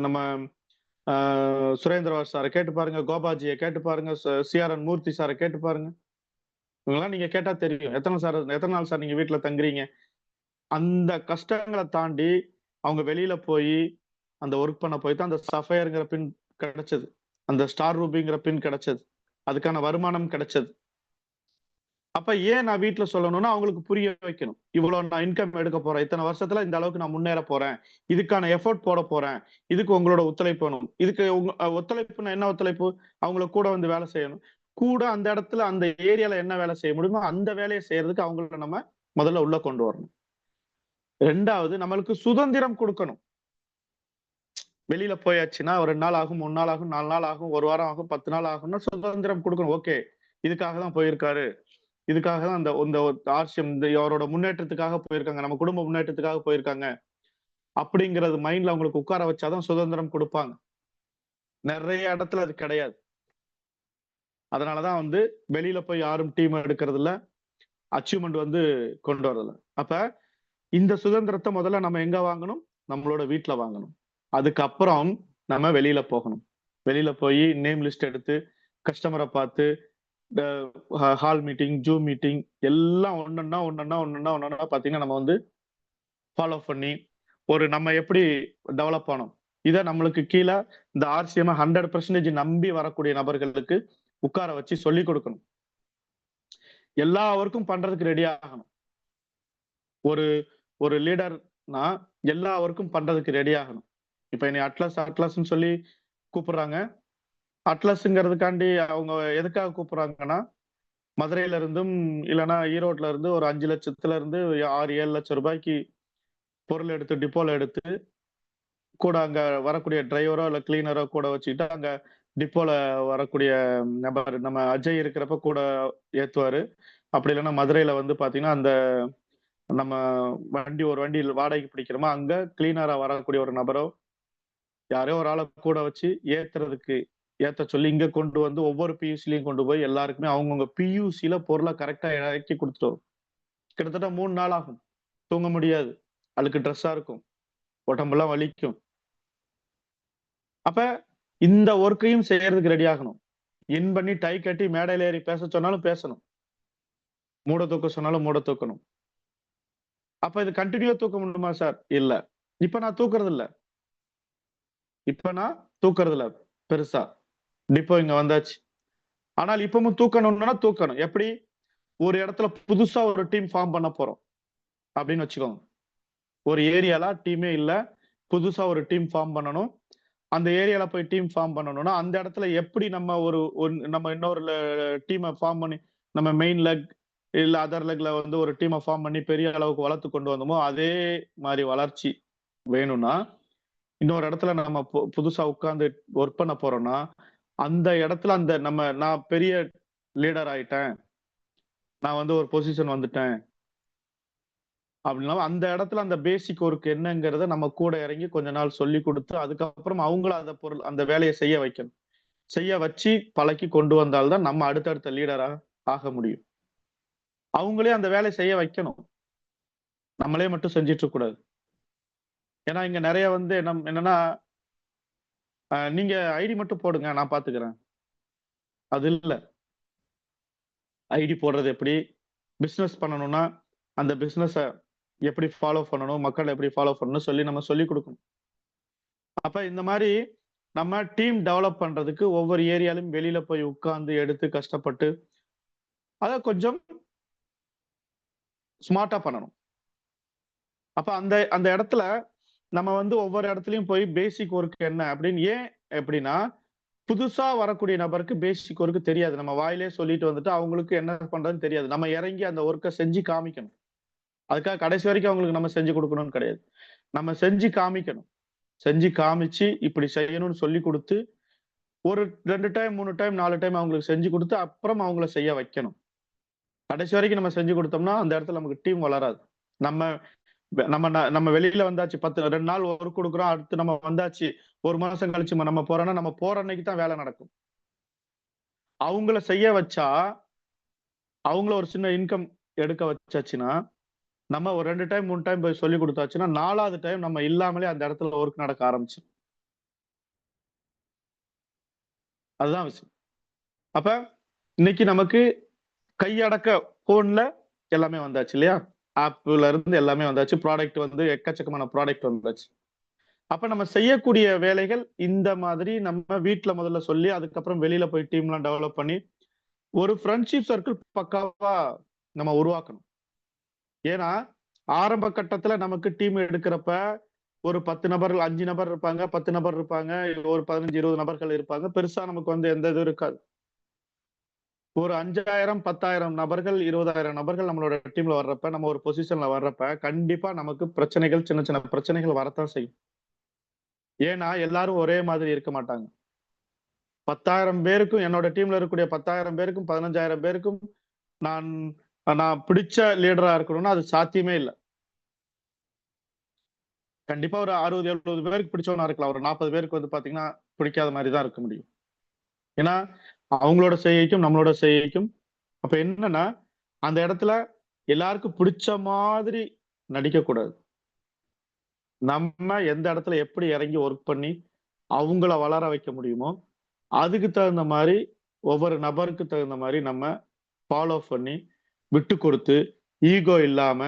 S1: நம்ம சுரேந்திரவாஸ் சாரை கேட்டு பாருங்க, கோபாஜியை கேட்டு பாருங்க, சிஆர்என் மூர்த்தி சாரை கேட்டு பாருங்க. இவங்கெல்லாம் நீங்க கேட்டா தெரியும் எத்தனை நாள் சார் நீங்க வீட்டுல தங்குறீங்க. அந்த கஷ்டங்களை தாண்டி அவங்க வெளியில போய் அந்த ஒர்க் பண்ண போய் தான் அந்த சஃபயர்ங்கிற பின் கிடைச்சது, அந்த ஸ்டார் ரூபிங்கிற பின் கிடைச்சது, அதுக்கான வருமானம் கிடைச்சது. அப்ப ஏன் நான் வீட்டுல சொல்லணும்னா அவங்களுக்கு புரிய வைக்கணும். இவ்வளவு நான் இன்கம் எடுக்க போறேன், இத்தனை வருஷத்துல இந்த அளவுக்கு நான் முன்னேற போறேன், இதுக்கான எஃபோர்ட் போட போறேன், இதுக்கு உங்களோட ஒத்துழைப்பு வேணும். இதுக்கு ஒத்துழைப்புனா என்ன ஒத்துழைப்பு? அவங்கள கூட வந்து வேலை செய்யணும். கூட அந்த இடத்துல அந்த ஏரியால என்ன வேலை செய்ய முடியுமோ அந்த வேலையை செய்யறதுக்கு அவங்கள நம்ம முதல்ல உள்ள கொண்டு வரணும். 2வது நம்மளுக்கு சுதந்திரம் கொடுக்கணும். வெளியில போயாச்சுன்னா ஒரு 2 நாள் ஆகும், 3 நாள் ஆகும், 4 நாள் ஆகும், 1 வாரம் ஆகும், 10 நாள் ஆகும்னா சுதந்திரம் கொடுக்கணும். ஓகே, இதுக்காக தான் போயிருக்காரு, இதுக்காக தான் இந்த ஆர்சிஎம் அவரோட முன்னேற்றத்துக்காக போயிருக்காங்க, நம்ம குடும்ப முன்னேற்றத்துக்காக போயிருக்காங்க அப்படிங்கறது மைண்ட்ல அவங்களுக்கு உட்கார வச்சாதான் சுதந்திரம் கொடுப்பாங்க. நிறைய இடத்துல அது கிடையாது. அதனாலதான் வந்து வெளியில போய் யாரும் டீம் எடுக்கிறது இல்ல, அச்சீவ்மெண்ட் வந்து கொண்டு வரல. அப்ப இந்த சுதந்திரத்தை முதல்ல நம்ம எங்க வாங்கணும்? நம்மளோட வீட்டுல வாங்கணும். அதுக்கப்புறம் நம்ம வெளியில போகணும். வெளியில போய் நேம் லிஸ்ட் எடுத்து கஸ்டமரை பார்த்து ஹால் மீட்டிங், ஜூம் மீட்டிங் எல்லாம் ஒன்னொன்னா பாத்தீங்கன்னா நம்ம வந்து ஃபாலோ பண்ணி ஒரு நம்ம எப்படி டெவலப் ஆனோம், இதை நம்மளுக்கு கீழே இந்த ஆர்சிஎம் 100% நம்பி வரக்கூடிய நபர்களுக்கு உட்கார வச்சு சொல்லி கொடுக்கணும். எல்லா ஒர்க்கும் பண்றதுக்கு ரெடி ஆகணும். ஒரு ஒரு லீடர்னா எல்லா ஒர்க்கும் பண்றதுக்கு ரெடி ஆகணும். இப்ப என்னை அட்லஸ்ன்னு சொல்லி கூப்பிடுறாங்க. அட்லஸ்ங்கிறதுக்காண்டி அவங்க எதுக்காக கூப்பிடுறாங்கன்னா, மதுரையில இருந்தும் இல்லைன்னா ஈரோட்ல இருந்து ஒரு 5 லட்சத்துல இருந்து 6-7 லட்சம் ரூபாய்க்கு பொருள் எடுத்து டிப்போல எடுத்து கூட அங்க வரக்கூடிய டிரைவரோ இல்ல கிளீனரோ கூட வச்சுக்கிட்டு அங்க டிப்போல வரக்கூடிய நபர் நம்ம அஜய் இருக்கிறப்ப கூட ஏத்துவாரு. அப்படி இல்லைன்னா மதுரையில வந்து பாத்தீங்கன்னா அந்த நம்ம ஒரு வண்டி வாடகைக்கு பிடிக்கிறோமா அங்க கிளீனரா வரக்கூடிய ஒரு நபரோ யாரோ ஒரு ஆளை கூட வச்சு ஏத்த சொல்லி இங்க கொண்டு வந்து ஒவ்வொரு பியூசிலையும் கொண்டு போய் எல்லாருக்குமே அவங்கவுங்க பியூசில பொருளை கரெக்டா இறக்கி கொடுத்துட்டோம். கிட்டத்தட்ட 3 நாள் ஆகும். தூங்க முடியாது, அதுக்கு ட்ரெஸ்ஸா இருக்கும், உடம்பெல்லாம் வலிக்கும். அப்ப இந்த ஒர்க்கையும் செய்யறதுக்கு ரெடி ஆகணும். இன் பண்ணி டை கட்டி மேடையில ஏறி பேச சொன்னாலும் பேசணும், மூட தூக்க சொன்னாலும் மூட தூக்கணும். அப்ப இது கண்டினியூவா தூக்க முடியுமா சார்? இல்ல. இப்ப நான் தூக்குறது இல்ல பெருசா. டிப்போ இங்க வந்தாச்சு. ஆனால் இப்பவும் தூக்கணும்னா தூக்கணும். எப்படி? ஒரு இடத்துல புதுசா ஒரு டீம் ஃபார்ம் பண்ண போறோம் அப்படின்னு வச்சுக்கோங்க. ஒரு ஏரியால டீமே இல்ல, புதுசா ஒரு டீம் ஃபார்ம் பண்ணணும். அந்த ஏரியால போய் டீம் ஃபார்ம் பண்ணணும்னா அந்த இடத்துல எப்படி நம்ம நம்ம இன்னொரு டீமை ஃபார்ம் பண்ணி நம்ம மெயின் லெக் இல்ல அதர் லெக்ல வந்து ஒரு டீமை ஃபார்ம் பண்ணி பெரிய அளவுக்கு வளர்த்து கொண்டு வந்தோமோ அதே மாதிரி வளர்ச்சி வேணும்னா இன்னொரு இடத்துல நம்ம புதுசா உட்கார்ந்து ஒர்க் பண்ண போறோம்னா அந்த இடத்துல நான் பெரிய லீடர் ஆயிட்டேன், நான் வந்து ஒரு பொசிஷன் வந்துட்டேன் அப்படின்னா அந்த இடத்துல அந்த பேசிக் ஒர்க் என்னங்கிறத நம்ம கூட இறங்கி கொஞ்ச நாள் சொல்லி கொடுத்து அதுக்கப்புறம் அவங்கள அந்த வேலையை செய்ய வைக்கணும். செய்ய வச்சு பழக்கி கொண்டு வந்தால்தான் நம்ம அடுத்தடுத்த லீடரா ஆக முடியும். அவங்களே அந்த வேலையை செய்ய வைக்கணும். நம்மளே மட்டும் செஞ்சிட்டு இருக்க கூடாது. ஏன்னா இங்க நிறைய வந்து என்னன்னா நீங்க ஐடி மட்டும் போடுங்க, நான் பாத்துக்கிறேன். அது இல்ல. ஐடி போடுறது எப்படி, பிசினஸ் பண்ணணும்னா அந்த பிசினஸ எப்படி ஃபாலோ பண்ணணும், மக்கள் எப்படி ஃபாலோ பண்ணணும் சொல்லி நம்ம சொல்லி கொடுக்கணும். அப்ப இந்த மாதிரி நம்ம டீம் டெவலப் பண்றதுக்கு ஒவ்வொரு ஏரியாலும் வெளியில போய் உட்கார்ந்து எடுத்து கஷ்டப்பட்டு அத கொஞ்சம் ஸ்மார்ட்டா பண்ணணும். அப்ப அந்த அந்த இடத்துல நம்ம வந்து ஒவ்வொரு இடத்துலயும் போய் பேசிக் ஒர்க் என்ன அப்படின்னு ஏன் எப்படின்னா புதுசா வரக்கூடிய நபருக்கு பேசிக் ஒர்க் தெரியாது. நம்ம வாயிலே சொல்லிட்டு வந்துட்டு அவங்களுக்கு என்ன பண்றதுன்னு தெரியாது. நம்ம இறங்கி அந்த ஒர்க்கை செஞ்சு காமிக்கணும். அதுக்காக கடைசி வரைக்கும் அவங்களுக்கு நம்ம செஞ்சு கொடுக்கணும்னு கிடையாது. நம்ம செஞ்சு காமிக்கணும். செஞ்சு காமிச்சு இப்படி செய்யணும்னு சொல்லி கொடுத்து ஒரு 2 டைம் 3 டைம் 4 டைம் அவங்களுக்கு செஞ்சு கொடுத்து அப்புறம் அவங்கள செய்ய வைக்கணும். கடைசி வரைக்கும் நம்ம செஞ்சு கொடுத்தோம்னா அந்த இடத்துல நமக்கு டீம் வளராது. நம்ம நம்ம நம்ம வெளியில வந்தாச்சு 2 நாள் ஒர்க் கொடுக்குறோம், அடுத்து நம்ம வந்தாச்சு 1 மாசம் கழிச்சு நம்ம போறோம்னா நம்ம போற அன்னைக்கு தான் வேலை நடக்கும். அவங்கள செய்ய வச்சா அவங்கள ஒரு சின்ன இன்கம் எடுக்க வச்சாச்சுன்னா நம்ம ஒரு 2 டைம் 3 டைம் போய் சொல்லி கொடுத்தாச்சுன்னா 4வது டைம் நம்ம இல்லாமலே அந்த இடத்துல ஒர்க் நடக்க ஆரம்பிச்சு. அதுதான் விஷயம். அப்ப இன்னைக்கு நமக்கு கையடக்க போன்ல எல்லாமே வந்தாச்சு இல்லையா? ஆப்ல இருந்து எல்லாமே வந்தாச்சு. ப்ராடக்ட் வந்து எக்கச்சக்கமான ப்ராடக்ட் வந்தாச்சு. அப்ப நம்ம செய்யக்கூடிய வேலைகள் இந்த மாதிரி நம்ம வீட்ல முதல்ல சொல்லி அதுக்கப்புறம் வெளியில போய் டீம்லாம் டெவலப் பண்ணி ஒரு ஃப்ரெண்ட்ஷிப் சர்க்கிள் பக்காவா நம்ம உருவாக்கணும். ஏன்னா ஆரம்ப கட்டத்துல நமக்கு டீம் எடுக்கிறப்ப ஒரு 10 நபர்கள் 5 நபர் இருப்பாங்க, 10 நபர் இருப்பாங்க, ஒரு 15 20 நபர்கள் இருப்பாங்க. பெருசா நமக்கு வந்து எந்த இது இருக்காது. ஒரு 5000 10,000 நபர்கள் 20,000 நபர்கள் நம்மளோட டீம்ல வர்றப்ப நம்ம ஒரு பொசிஷன்ல வர்றப்ப கண்டிப்பா நமக்கு பிரச்சனைகள் சின்ன சின்ன பிரச்சனைகள் வரத்தான் செய்யும். ஏன்னா எல்லாரும் ஒரே மாதிரி இருக்க மாட்டாங்க. 10,000 பேருக்கும் என்னோட டீம்ல இருக்கக்கூடிய 10,000 பேருக்கும் 15,000 பேருக்கும் நான் நான் பிடிச்ச லீடரா இருக்கணும்னா அது சாத்தியமே இல்ல. கண்டிப்பா ஒரு 60 70 பேருக்கு பிடிச்சவனா இருக்கலாம். ஒரு 40 பேருக்கு வந்து பாத்தீங்கன்னா பிடிக்காத மாதிரி தான் இருக்க முடியும். ஏன்னா அவங்களோட செய்கைக்கும் நம்மளோட செய்கைக்கும் அப்ப என்னன்னா அந்த இடத்துல எல்லாருக்கும் பிடிச்ச மாதிரி நடிக்க கூடாது. நம்ம எந்த இடத்துல எப்படி இறங்கி ஒர்க் பண்ணி அவங்கள வளர வைக்க முடியுமோ அதுக்கு தகுந்த மாதிரி ஒவ்வொரு நபருக்கு தகுந்த மாதிரி நம்ம ஃபாலோ பண்ணி விட்டு கொடுத்து ஈகோ இல்லாம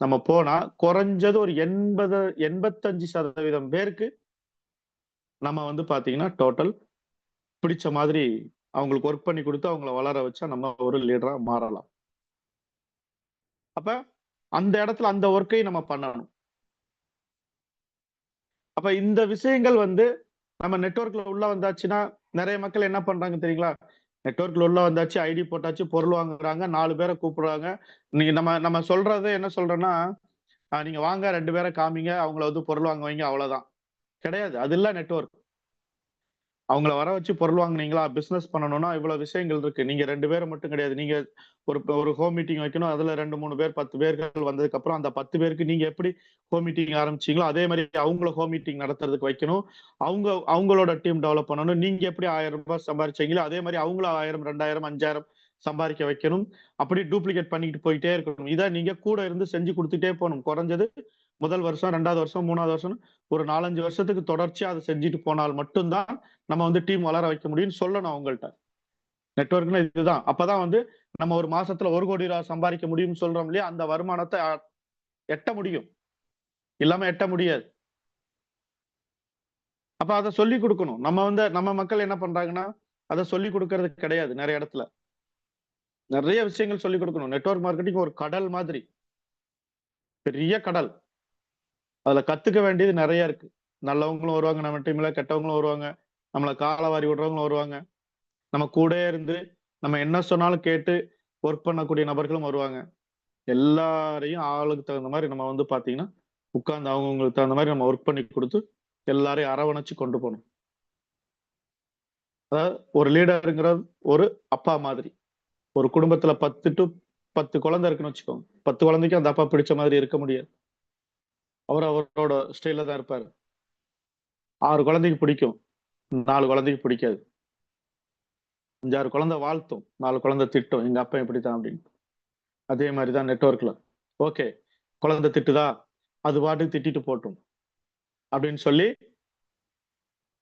S1: நம்ம போனா குறைஞ்சது ஒரு 85% பேருக்கு நம்ம வந்து பாத்தீங்கன்னா டோட்டல் பிடிச்ச மாதிரி அவங்களுக்கு ஒர்க் பண்ணி கொடுத்து அவங்கள வளர வச்சா நம்ம ஒரு லீடரா மாறலாம். அப்ப அந்த இடத்துல அந்த ஒர்க்கை நம்ம பண்ணணும். அப்ப இந்த விஷயங்கள் வந்து நம்ம நெட்வொர்க்ல உள்ள வந்தாச்சுன்னா நிறைய மக்கள் என்ன பண்றாங்க தெரியுங்களா? நெட்வொர்க்ல உள்ள வந்தாச்சு, ஐடி போட்டாச்சு, பொருள் வாங்குறாங்க, 4 பேரை கூப்பிடுறாங்க. நீங்க நம்ம நம்ம சொல்றது என்ன சொல்றோம்னா, நீங்க வாங்க 2 பேரை காமிங்க, அவங்கள வந்து பொருள் வாங்க வைங்க அவ்வளவுதான். கிடையாது. அது இல்ல நெட்வொர்க். அவங்கள வர வச்சு பொருள் வாங்குனீங்களா, பிசினஸ் பண்ணணும்னா இவ்வளவு விஷயங்கள் இருக்கு. நீங்க 2 பேரை மட்டும் கிடையாது. நீங்க ஒரு ஹோம் மீட்டிங் வைக்கணும். அதுல 2, 3 பேர் 10 பேர்கள் வந்ததுக்கு அப்புறம் அந்த 10 பேருக்கு நீங்க எப்படி ஹோம் மீட்டிங் ஆரம்பிச்சீங்களோ, அதே மாதிரி அவங்கள ஹோம் மீட்டிங் நடத்துறதுக்கு வைக்கணும். அவங்களோட டீம் டெவலப் பண்ணணும். நீங்க எப்படி ரூ. 1000 சம்பாரிச்சீங்களோ, அதே மாதிரி அவங்கள 1000, 2000, 5000 சம்பாதிக்க வைக்கணும். அப்படி டூப்ளிகேட் பண்ணிக்கிட்டு போயிட்டே இருக்கணும். இத நீங்க கூட இருந்து செஞ்சு குடுத்துட்டே போணும். குறைஞ்சது முதல் வருஷம், 2வது வருஷம், 3வது வருஷம் ஒரு 4, 5 வருஷத்துக்கு தொடர்ச்சியா அத செஞ்சுட்டு போனால் மட்டும் தான் நம்ம வந்து டீம் வளர வைக்க முடியும்னு சொல்லணும் அவங்கள்ட்ட. நெட்வொர்க்னா இதுதான். அப்பதான் வந்து நம்ம ஒரு மாசத்துல ரூ. 1,00,00,000 சம்பாதிக்க முடியும்னு சொல்றோம் இல்லையா? அந்த வருமானத்த எட்ட முடியும். இல்லாம எட்ட முடியாது. அப்ப அத சொல்லிக் குடுக்கணும். நம்ம மக்கள் என்ன பண்றாங்கன்னா, அத சொல்லிக் குடுக்கறது கிடையாது நெறைய இடத்துல. நெறைய விஷயங்கள் சொல்லிக் குடுக்கணும். நெட்வொர்க் மார்க்கெட்டிங் ஒரு கடல் மாதிரி. பெரிய கடல். அதுல கத்துக்க வேண்டியது நெறைய இருக்கு. நல்லவங்களும் வருவாங்க நம்ம டீம்ல, கெட்டவங்களும் வருவாங்க. நம்மள கால வாரி விடுறவங்களும் வருவாங்க. நம்ம கூடயே இருந்து, நம்ம என்ன சொன்னாலும் கேட்டு ஒர்க் பண்ணக்கூடிய நபர்களும் வருவாங்க. எல்லாரையும் ஆளுக்கு தகுந்த மாரி நம்ம வந்து பாத்தீங்கன்னா, உட்கார்ந்து அவங்கவங்களுக்கு தகுந்த மாரி நம்ம ஒர்க் பண்ணி குடுத்து, எல்லாரையும் அரவணைச்சு கொண்டு போணும். அதாவது ஒரு லீடர்ங்கிறது ஒரு அப்பா மாதிரி. ஒரு குடும்பத்துல 10 குழந்தை இருக்குன்னு வச்சுக்கோங்க. 10 குழந்தைக்கும் அந்த அப்பா பிடிச்ச மாதிரி இருக்க முடியாது. அவரோட ஸ்டைல்ல தான் இருப்பாரு. 6 குழந்தைக்கு பிடிக்கும். 4 குழந்தைக்கு பிடிக்காது. 5-6 குழந்தை வாழ்த்தும், 4 குழந்தை திட்டும். எங்க அப்பா இப்படித்தான் அப்படின்னு. அதே மாதிரிதான் நெட்வொர்க்ல. ஓகே, குழந்தை திட்டுதா, அது பாட்டுக்கு திட்டிட்டு போட்டும் அப்படின்னு சொல்லி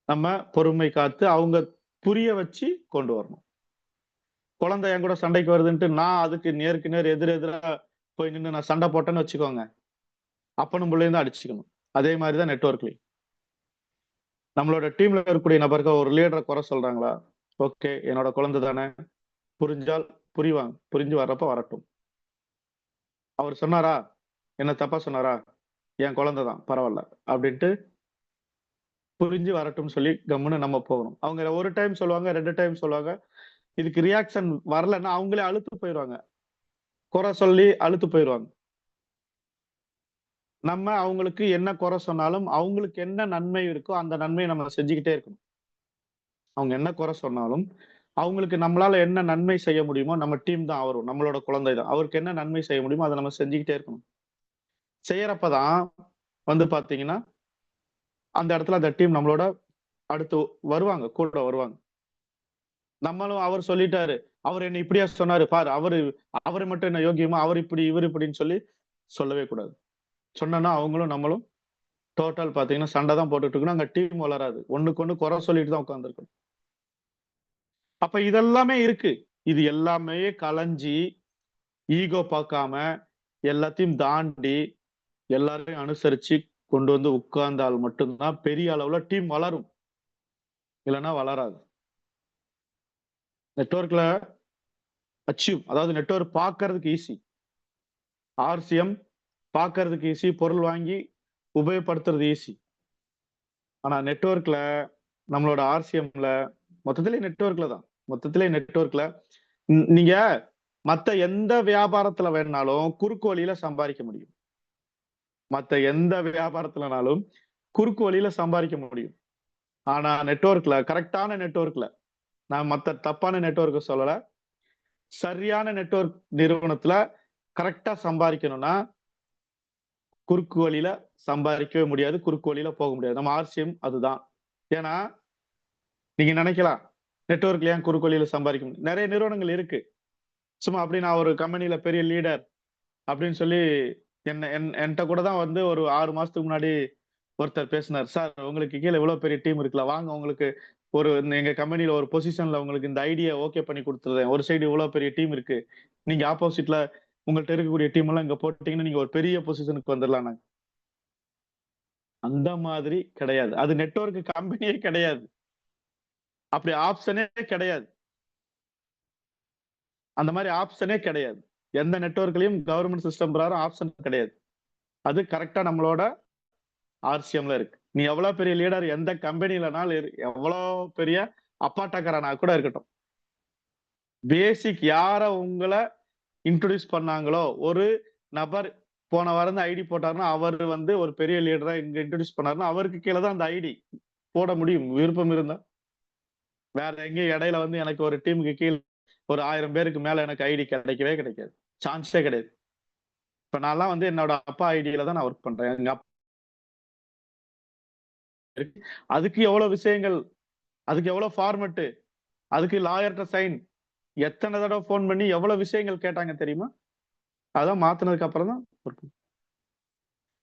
S1: நம்ம பொறுமை காத்து அவங்க புரிய வச்சு கொண்டு வரணும். குழந்தை என் கூட சண்டைக்கு வருதுன்ட்டு நான் அதுக்கு நேருக்கு நேர் எதிரா போய் நின்று நான் சண்டை போட்டேன்னு வச்சுக்கோங்க, அப்பனும் பிள்ளையும் தான் அடிச்சுக்கணும். அதே மாதிரிதான் நெட்வொர்க்லயும். நம்மளோட டீம்ல இருக்கக்கூடிய நபர்கள் ஒரு லீடரை குறை சொல்றாங்களா, ஓகே என்னோட குழந்தை தானே, புரிஞ்சால் புரிவாங்க, புரிஞ்சு வர்றப்ப வரட்டும். அவர் சொன்னாரா, என்ன தப்பா சொன்னாரா, என் குழந்தை தான் பரவாயில்ல அப்படின்ட்டு புரிஞ்சு வரட்டும்னு சொல்லி கம்முன்னு நம்ம போகணும். அவங்க ஒரு டைம் சொல்லுவாங்க, 2 டைம் சொல்லுவாங்க. இதுக்கு ரியாக்ஷன் வரலன்னா அவங்களே அழுத்து போயிடுவாங்க, குறை சொல்லி அழுத்து போயிடுவாங்க. நம்ம அவங்களுக்கு என்ன குறை சொன்னாலும் அவங்களுக்கு என்ன நன்மை இருக்கோ அந்த நன்மையை நம்ம செஞ்சுக்கிட்டே இருக்கணும். அவங்க என்ன குறை சொன்னாலும் அவங்களுக்கு நம்மளால என்ன நன்மை செய்ய முடியுமோ, நம்ம டீம் தான் அவரும், நம்மளோட குழந்தை தான், அவருக்கு என்ன நன்மை செய்ய முடியுமோ அதை நம்ம செஞ்சுக்கிட்டே இருக்கணும். செய்யறப்பதான் வந்து பாத்தீங்கன்னா அந்த இடத்துல அந்த டீம் நம்மளோட அடுத்து வருவாங்க, கூட வருவாங்க. நம்மளும் அவர் சொல்லிட்டாரு, அவர் என்ன இப்படியா சொன்னாரு பாரு, அவரு மட்டும் என்ன யோகியமா, அவர் இப்படி இவர் இப்படின்னு சொல்லி சொல்லவே கூடாது. சொன்னா அவங்களும் நம்மளும் டோட்டல் பாத்தீங்கன்னா சண்டை தான் போட்டுட்டு இருக்கணும். அங்க டீம் வளராது. ஒண்ணுக்கு ஒண்ணு குறை சொல்லிட்டு தான் உட்கார்ந்துருக்கணும். அப்ப இதெல்லாமே இருக்கு. இது எல்லாமே களைஞ்சி ஈகோ பார்க்காம எல்லாத்தையும் தாண்டி எல்லாரையும் அனுசரிச்சு கொண்டு வந்து உட்கார்ந்தால் மட்டும்தான் பெரிய அளவுல டீம் வளரும். இல்லைன்னா வளராது. நெட்வொர்க்ல அச்சீவ், அதாவது நெட்வொர்க் பார்க்கறதுக்கு ஈஸி, ஆர்சிஎம் பார்க்கறதுக்கு ஈஸி, பொருள் வாங்கி உபயோகப்படுத்துறது ஈஸி. ஆனா நெட்வொர்க்ல நம்மளோட ஆர்சிஎம்ல மொத்தத்திலே நெட்வொர்க்ல நீங்க மத்த எந்த வியாபாரத்துல வேணாலும் குறுக்கு வழியில சம்பாதிக்க முடியும். மத்த எந்த வியாபாரத்துலனாலும் குறுக்கு வழியில சம்பாதிக்க முடியும். ஆனா நெட்வொர்க்ல, கரெக்டான நெட்வொர்க்ல, நான் மத்த தப்பான நெட்வொர்க் சொல்லல, சரியான நெட்வொர்க் நிறுவனத்துல கரெக்டா சம்பாதிக்கணும்னா குறுக்கு வழியில சம்பாதிக்கவே முடியாது, குறுக்கு வழியில போக முடியாது. நம்ம ஆர்சிஎம் அதுதான். ஏன்னா நீங்க நினைக்கலாம் நெட்வொர்க்ல ஏன் குறுக்கு வழியில சம்பாதிக்க முடியும், நிறைய நிறுவனங்கள் இருக்கு. சும்மா அப்படி நான் ஒரு கம்பெனில பெரிய லீடர் அப்படின்னு சொல்லி என்கிட்ட கூட தான் வந்து ஒரு 6 மாசத்துக்கு முன்னாடி ஒருத்தர் பேசினார். சார் உங்களுக்கு கீழே இவ்வளவு பெரிய டீம் இருக்குல்ல, வாங்க உங்களுக்கு ஒரு எங்க கம்பெனில ஒரு பொசிஷன்ல உங்களுக்கு இந்த ஐடியா ஓகே பண்ணி கொடுத்துருவேன். ஒரு சைடு இவ்வளவு பெரிய டீம் இருக்கு, நீங்க ஆப்போசிட்ல உங்கள்ட்ட இருக்கக்கூடிய டீம் எல்லாம் இங்க போட்டீங்கன்னா நீங்க ஒரு பெரிய பொசிஷனுக்கு வந்துடலாம். அந்த மாதிரி கிடையாது. அது நெட்வொர்க் கம்பெனியே கிடையாது. அப்படி ஆப்ஷனே கிடையாது. அந்த மாதிரி ஆப்ஷனே கிடையாது. எந்த நெட்வொர்க்லயும் கவர்மெண்ட் சிஸ்டம் பிரகாரம் ஆப்ஷன் கிடையாது. அது கரெக்டா நம்மளோட ஆர்சிஎம்ல இருக்கு. நீ எவ்வளவு பெரிய லீடர் எந்த கம்பெனிலனாலும், எவ்வளவு பெரிய அப்பாட்டக்கரானா கூட இருக்கட்டும், பேசிக் யார உங்களை இன்ட்ரோடியூஸ் பண்ணாங்களோ, ஒரு நபர் போன வாரம் ஐடி போட்டாருன்னா அவர் வந்து ஒரு பெரிய லீடரா இங்க இன்ட்ரோடியூஸ் பண்ணாருன்னா அவருக்கு கீழே தான் அந்த ஐடி போட முடியும், விருப்பம் இருந்தா. வேற எங்கேயும் இடையில வந்து எனக்கு ஒரு டீமுக்கு கீழே ஒரு 1000 பேருக்கு மேல எனக்கு ஐடி கிடைக்கவே கிடைக்காது, சான்ஸே கிடையாது. இப்ப நான்லாம் வந்து என்னோட அப்பா ஐடியில தான் நான் ஒர்க் பண்றேன். எங்க அப்பா அதுக்கு எவ்வளவு விஷயங்கள், அதுக்கு எவ்வளவு ஃபார்மட், அதுக்கு லாயர்ட்ட சைன், எத்தனை தடவை போன் பண்ணி எவ்வளவு விஷயங்கள் கேட்டாங்க தெரியுமா? அதான் மாத்தினதுக்கு அப்புறம் தான்.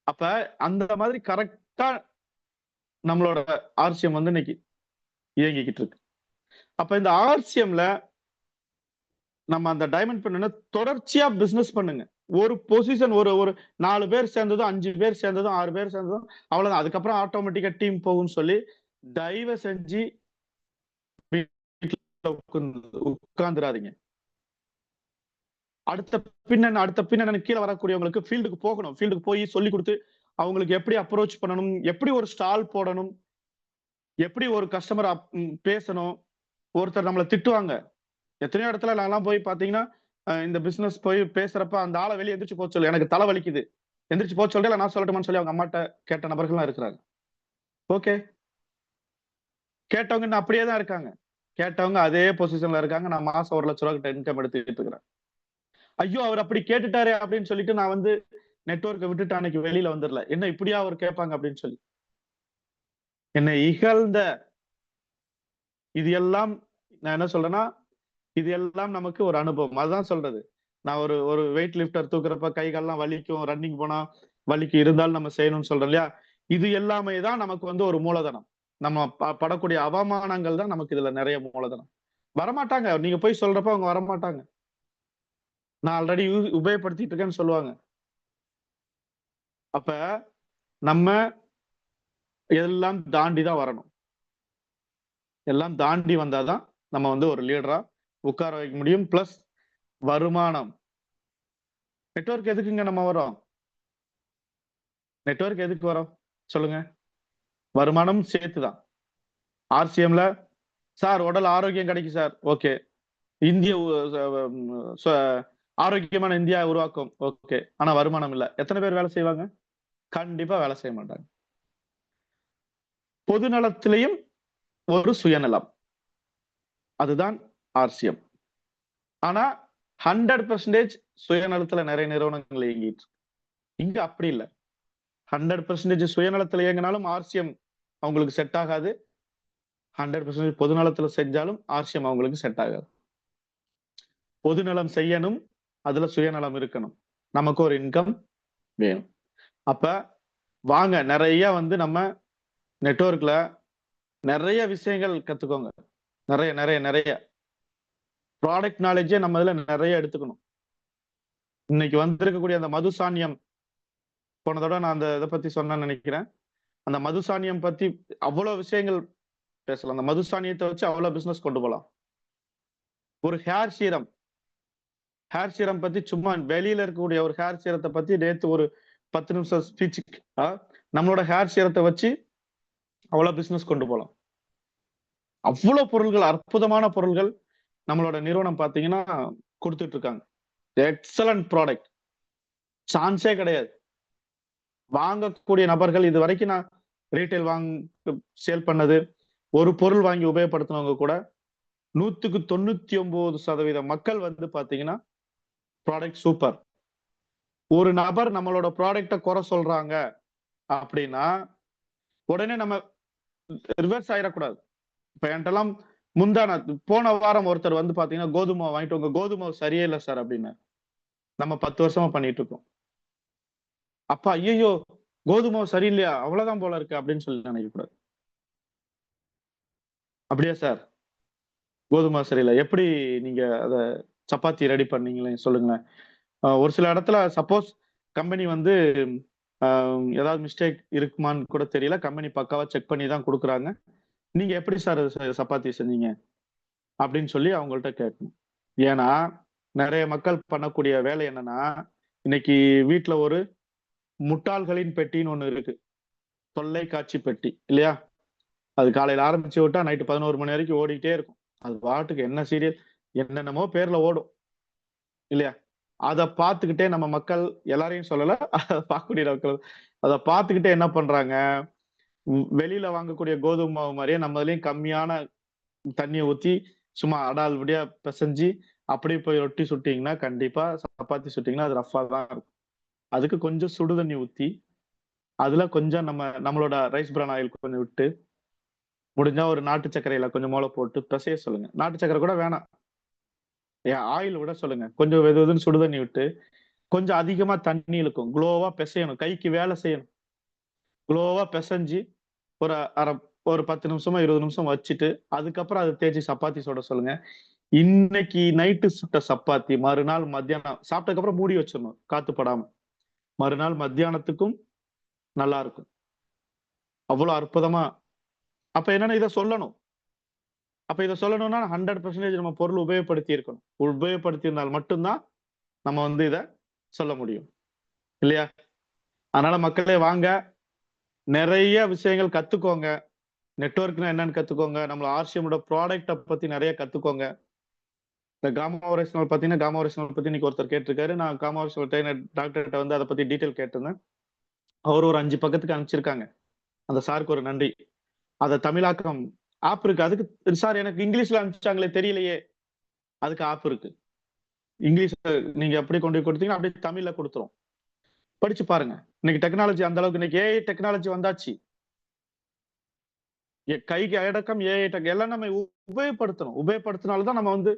S1: அப்ப அந்த மாதிரி கரெக்டா நம்மளோட ஆர்சிஎம் வந்து இன்னைக்கு இயங்கிக்கிட்டு இருக்கு. அப்ப இந்த ஆர்சிஎம்ல நம்ம அந்த டைமண்ட் பண்ண தொடர்ச்சியா பிசினஸ் பண்ணுங்க. ஒரு பொசிஷன் ஒரு ஒரு 4 பேர் சேர்ந்ததும் 5 பேர் சேர்ந்ததும் 6 பேர் சேர்ந்ததும் அவ்வளவுதான். அதுக்கப்புறம் ஆட்டோமேட்டிக்கா டீம் போகும்னு சொல்லி தயவு செஞ்சு உட்கார்ந்துடாதீங்க. அடுத்த பின்ன கீழே வரக்கூடியவங்களுக்கு ஃபீல்டுக்கு போகணும். ஃபீல்டுக்கு போய் சொல்லி கொடுத்து அவங்களுக்கு எப்படி அப்ரோச் பண்ணணும், எப்படி ஒரு ஸ்டால் போடணும், எப்படி ஒரு கஸ்டமர் பேசணும். ஒருத்தர் நம்மளை திட்டுவாங்க. எத்தனையோ இடத்துல நான்லாம் போய் பாத்தீங்கன்னா இந்த பிசினஸ் போய் பேசுறப்ப அந்த ஆளை வெளியே எந்திரிச்சு போக சொல்லு, எனக்கு தலை வலிக்குது, எந்திரிச்சு போக சொல்றேன், நான் சொல்லட்டுமான்னு சொல்லி அவங்க அம்மாட்ட கேட்ட நபர்கள்லாம் இருக்கிறாங்க. ஓகே, கேட்டவங்க இன்னும் அப்படியே தான் இருக்காங்க. கேட்டவங்க அதே பொசிஷன்ல இருக்காங்க. நான் மாசம் 1 லட்ச ரூபா கிட்ட இன்கம் எடுத்துக்கிட்டு இருக்கிறேன். ஐயோ அவர் அப்படி கேட்டுட்டாரு அப்படின்னு சொல்லிட்டு நான் வந்து நெட்வொர்க்கை விட்டுட்டு அன்னைக்கு வெளியில வந்துடல. என்ன இப்படியா அவர் கேட்பாங்க அப்படின்னு சொல்லி என்னை இகழ்ந்த இது எல்லாம் நான் என்ன சொல்றேன்னா இது எல்லாம் நமக்கு ஒரு அனுபவம். அதுதான் சொல்றது. நான் ஒரு ஒரு வெயிட் லிஃப்டர் தூக்குறப்ப கை கால்லாம் வலிக்கும், ரன்னிங் போனா வலிக்கு இருந்தாலும் நம்ம செய்யணும்னு சொல்றோம் இல்லையா? இது எல்லாமே தான் நமக்கு வந்து ஒரு மூலதனம். நம்ம படக்கூடிய அவமானங்கள் தான் நமக்கு இதுல நிறைய மூலதனம். வரமாட்டாங்க. நீங்க போய் சொல்றப்ப அவங்க வரமாட்டாங்க. நான் ஆல்ரெடி உபயோகப்படுத்திட்டு இருக்கேன்னு சொல்லுவாங்க. அப்ப நம்ம எல்லாம் தாண்டி தான் வரணும். எல்லாம் தாண்டி வந்தாதான் நம்ம வந்து ஒரு லீடரா உட்கார வைக்க முடியும். பிளஸ் வருமானம். நெட்வொர்க் எதுக்குங்க நம்ம வரோம்? நெட்வொர்க் எதுக்கு வரோம் சொல்லுங்க? வருமானம் சேர்த்துதான். ஆர்சிஎம்ல சார் உடல் ஆரோக்கியம் கிடைக்கும் சார். ஓகே. இந்திய ஆரோக்கியமான இந்தியா உருவாக்கும். ஓகே. ஆனா வருமானம் இல்ல. எத்தனை பேர் வேலை செய்வாங்க? கண்டிப்பா வேலை செய்ய மாட்டாங்க. பொது நலத்திலையும் ஒரு சுயநலம். அதுதான் ஆர்சிஎம். ஆனா 100% சுயநலத்துல நிறைய நிறுவனங்கள் இயங்கிட்டு இங்க அப்படி இல்ல. 100% சுயநலத்துல இயங்கினாலும் ஆர்சிஎம் அவங்களுக்கு செட் ஆகாது. 100% பொதுநலத்துல செஞ்சாலும் ஆர்சிஎம் அவங்களுக்கு செட் ஆகாது. பொதுநலம் செய்யணும், அதுல சுயநலம் இருக்கணும். நமக்கு ஒரு இன்கம் வேணும். அப்ப வாங்க நிறைய வந்து நம்ம நெட்வொர்க்ல நிறைய விஷயங்கள் கத்துக்கோங்க. நிறைய நிறைய நிறைய ப்ராடக்ட் நாலேஜே நம்ம இதுல நிறைய எடுத்துக்கணும். இன்னைக்கு வந்திருக்கக்கூடிய அந்த மதுசானியம், போன தடவை நான் அந்த இதை பத்தி சொன்னேன்னு நினைக்கிறேன். அந்த மதுசானியம் பத்தி அவ்வளவு விஷயங்கள் பேசலாம். அந்த மதுசானியத்தை வச்சு அவ்வளவு பிசினஸ் கொண்டு போகலாம். ஒரு ஹேர் சீரம் பத்தி சும்மா வெளியில இருக்கக்கூடிய ஒரு ஹேர் சீரத்தை பத்தி நேத்து ஒரு 10 நிமிஷம் ஸ்பீச், நம்மளோட ஹேர் சீரத்தை வச்சு அவ்வளவு பிசினஸ் கொண்டு போகலாம். அவ்வளவு பொருள்கள், அற்புதமான பொருள்கள் நம்மளோட நிறுவனம் பாத்தீங்கன்னா கொடுத்துட்டு இருக்காங்க. எக்ஸலன்ட் ப்ராடக்ட், சான்ஸே கிடையாது. வாங்கக்கூடிய நபர்கள் இது வரைக்கும் நான் ரீட்டைல் சேல் பண்ணது, ஒரு பொருள் வாங்கி உபயோகப்படுத்தினவங்க கூட 199% மக்கள் வந்து பாத்தீங்கன்னா ப்ராடக்ட் சூப்பர். ஒரு நபர் நம்மளோட ப்ராடக்ட குறை சொல்றாங்க அப்படின்னா உடனே நம்ம ரிவர்ஸ் ஆயிடக்கூடாது. இப்ப என்கிட்டலாம் போன வாரம் ஒருத்தர் வந்து பாத்தீங்கன்னா கோதுமை வாங்கிட்டு, உங்க கோதுமை சரியே இல்லை சார் அப்படின்னு. நம்ம 10 வருஷமா பண்ணிட்டு இருக்கோம். அப்ப ஐயோ கோதுமை சரியில்லையா, அவ்வளவுதான் போல இருக்கு அப்படின்னு சொல்லி நினைக்க கூடாது. அப்படியா சார், கோதுமை சரியில்லை, எப்படி நீங்க அத சப்பாத்தி ரெடி பண்ணீங்களே சொல்லுங்களேன். ஒரு சில இடத்துல சப்போஸ் கம்பெனி வந்து ஏதாவது மிஸ்டேக் இருக்குமான்னு கூட தெரியல, கம்பெனி பக்காவா செக் பண்ணி தான் கொடுக்குறாங்க. நீங்க எப்படி சார் சப்பாத்தி செஞ்சீங்க அப்படின்னு சொல்லி அவங்கள்ட்ட கேட்கணும். ஏன்னா நிறைய மக்கள் பண்ணக்கூடிய வேலை என்னன்னா, இன்னைக்கு வீட்டுல ஒரு முட்டாள்களின் பெட்டின்னு ஒண்ணு இருக்கு, தொல்லைக்காட்சி பெட்டி இல்லையா? அது காலையில ஆரம்பிச்சு விட்டா நைட்டு 11 மணி வரைக்கும் ஓடிட்டே இருக்கும். அது பாட்டுக்கு என்ன சீரியல் என்னென்னமோ பேர்ல ஓடும் இல்லையா? அதை பார்த்துக்கிட்டே நம்ம மக்கள், எல்லாரையும் சொல்லல, பார்க்கக்கூடிய மக்கள் அதை பார்த்துக்கிட்டே என்ன பண்றாங்க, வெளியில வாங்கக்கூடிய கோதுமை மாவு மாதிரியே நம்மளையும் கம்மியான தண்ணியை ஊத்தி சும்மா அடால் விடியா பிசைஞ்சு அப்படியே போய் ரொட்டி சுட்டீங்கன்னா, கண்டிப்பா சப்பாத்தி சுட்டீங்கன்னா அது ரஃபா தான் இருக்கும். அதுக்கு கொஞ்சம் சுடு தண்ணி ஊத்தி அதுல கொஞ்சம் நம்மளோட ரைஸ் பிரான் ஆயில் கொஞ்சம் விட்டு, முடிஞ்சா ஒரு நாட்டு சர்க்கரையில கொஞ்சம் மோளை போட்டு பிசைய சொல்லுங்க. நாட்டு சர்க்கரை கூட வேணாம், ஆயில் விட சொல்லுங்க. கொஞ்சம் வெது வெதுன்னு சுடு தண்ணி விட்டு கொஞ்சம் அதிகமா தண்ணி இழுக்கும், குளோவா பிசையணும், கைக்கு வேலை செய்யணும். குளோவா பிசைஞ்சு ஒரு ஒரு 10 நிமிஷமா 20 நிமிஷம் வச்சுட்டு அதுக்கப்புறம் அதை தேய்ச்சி சப்பாத்தி சுட சொல்லுங்க. இன்னைக்கு நைட்டு சுட்ட சப்பாத்தி மறுநாள் மத்தியானம் சாப்பிட்டதுக்கு அப்புறம் மூடி வச்சிடணும் காத்து படாம. மறுநாள் மத்தியானத்துக்கும் நல்லா இருக்கும். அவ்வளவு அற்புதமா. அப்ப என்னன்னா இதை சொல்லணும். அப்ப இதை சொல்லணும்னா 100% நம்ம பொருள் உபயோகப்படுத்தி இருக்கணும். உபயோகப்படுத்தி இருந்தால் மட்டும்தான் நம்ம வந்து இதை சொல்ல முடியும் இல்லையா? அதனால மக்களே வாங்க, நிறைய விஷயங்கள் கத்துக்கோங்க. நெட்வொர்க்னா என்னன்னு கத்துக்கோங்க. நம்மள ஆர்சிஎமோட ப்ராடக்ட பத்தி நிறைய கத்துக்கோங்க. இந்த காமா ஒரேஷனல் பாத்தீங்கன்னா, காமா ஒரேஷனல் பத்தி இன்னைக்கு ஒருத்தர் கேட்டிருக்காரு. நான் காமா ஒரேஷனல் ட்ரெயினர் டாக்டர்கிட்ட வந்து அதை பத்தி டீட்டெயில் கேட்டிருந்தேன். அவர் ஒரு 5 பக்கத்துக்கு அனுப்பிச்சிருக்காங்க. அந்த சாருக்கு ஒரு நன்றி. அதை தமிழாக்கம் ஆப் இருக்கு. அதுக்கு சார் எனக்கு இங்கிலீஷ்ல அனுப்பிச்சாங்களே தெரியலையே, அதுக்கு ஆப் இருக்கு. இங்கிலீஷ் நீங்க எப்படி கொண்டு போய் கொடுத்தீங்கன்னா அப்படியே தமிழ்ல கொடுத்துரும். படிச்சு பாருங்க. இன்னைக்கு டெக்னாலஜி அந்த அளவுக்கு, இன்னைக்கு ஏஐ டெக்னாலஜி வந்தாச்சு. கைக்கு அடக்கம் ஏஐ எல்லாம் நம்ம உபயோகப்படுத்தணும். உபயோகப்படுத்தினால்தான் நம்ம வந்து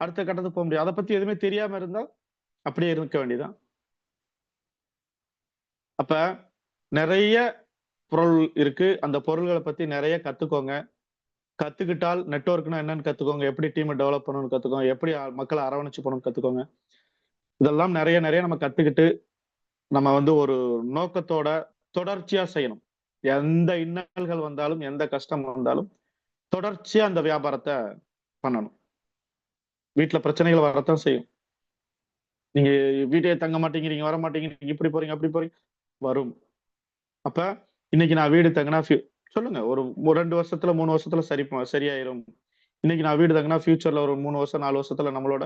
S1: அடுத்த கட்டத்துக்கு போக முடியும். அத பத்தி எதுவுமே தெரியாம இருந்தா அப்படியே இருக்க வேண்டியதுதான். அப்ப நெறைய பொருள் இருக்கு. அந்த பொருள்கள பத்தி நெறைய கத்துக்கோங்க. கத்துக்கிட்டால் நெட்வொர்க்னா என்னன்னு கத்துக்கோங்க. எப்படி டீம டெவலப் பண்ணணும்னு கத்துக்கோங்க. எப்படி மக்கள அரவணைச்சு போகணும்னு கத்துக்கோங்க. இதெல்லாம் நெறைய நெறைய நம்ம கத்துக்கிட்டு, நம்ம வந்து ஒரு நோக்கத்தோட தொடர்ச்சியா செய்யணும். எந்த இன்னல்கள் வந்தாலும், எந்த கஷ்டம் வந்தாலும், தொடர்ச்சியா அந்த வியாபாரத்த பண்ணணும். வீட்ல பிரச்சனைகள் வரத்தான் செய்யும். நீங்க வீட்லயே தங்க மாட்டேங்கிறீங்க, வர மாட்டேங்கிறீங்க, இப்படி போறீங்க, அப்படி போறீங்க. வரும். அப்ப இன்னைக்கு நான் வீடு தங்குனா சொல்லுங்க. ஒரு 2 வருஷத்துல, 3 வருஷத்துல சரியாயிரும். இன்னைக்கு நான் வீடு தங்குனா ஃபியூச்சர்ல ஒரு 3 வருஷம், 4 வருஷத்துல நம்மளோட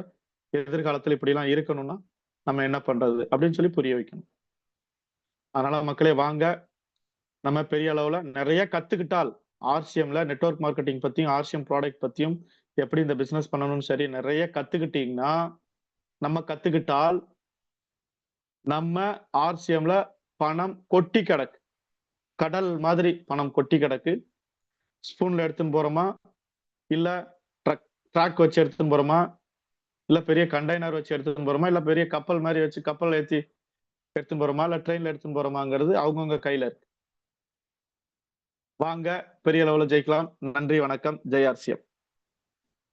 S1: எதிர்காலத்துல இப்படிலாம் இருக்கணும்னா, நம்ம என்ன பண்றது? அப்படின்னு சொல்லி புரிய வைக்கணும். அதனால மக்களே வாங்க, நம்ம பெரிய அளவுல நெறைய கத்துக்கிட்டால், ஆர்சிஎம்ல நெட்வொர்க் மார்க்கெட்டிங் பத்தியும், ஆர்சிஎம் ப்ராடக்ட் பத்தியும், எப்படி இந்த பிசினஸ் பண்ணணும்னு சரி நெறைய கத்துக்கிட்டீங்கன்னா, நம்ம கத்துக்கிட்டால், நம்ம ஆர்சிஎம்ல பணம் கொட்டி கிடக்கு. கடல் மாதிரி பணம் கொட்டி கிடக்கு. ஸ்பூன்ல எடுத்துன்னு போறோமா? இல்ல ட்ராக் வச்சு எடுத்துன்னு போறோமா? இல்ல பெரிய கண்டெய்னர் வச்சு எடுத்துன்னு போறோமா? இல்ல பெரிய கப்பல் மாரி வச்சு கப்பல் ஏத்தி எடுத்துன்னு போறோமா? இல்ல ட்ரெயின்ல எடுத்துன்னு போறோமாங்கிறது அவங்கவங்க கையில இருக்கு. வாங்க பெரிய லெவல்ல ஜெயிக்கலாம். நன்றி, வணக்கம். ஜெய் ஆர்சிஎம்.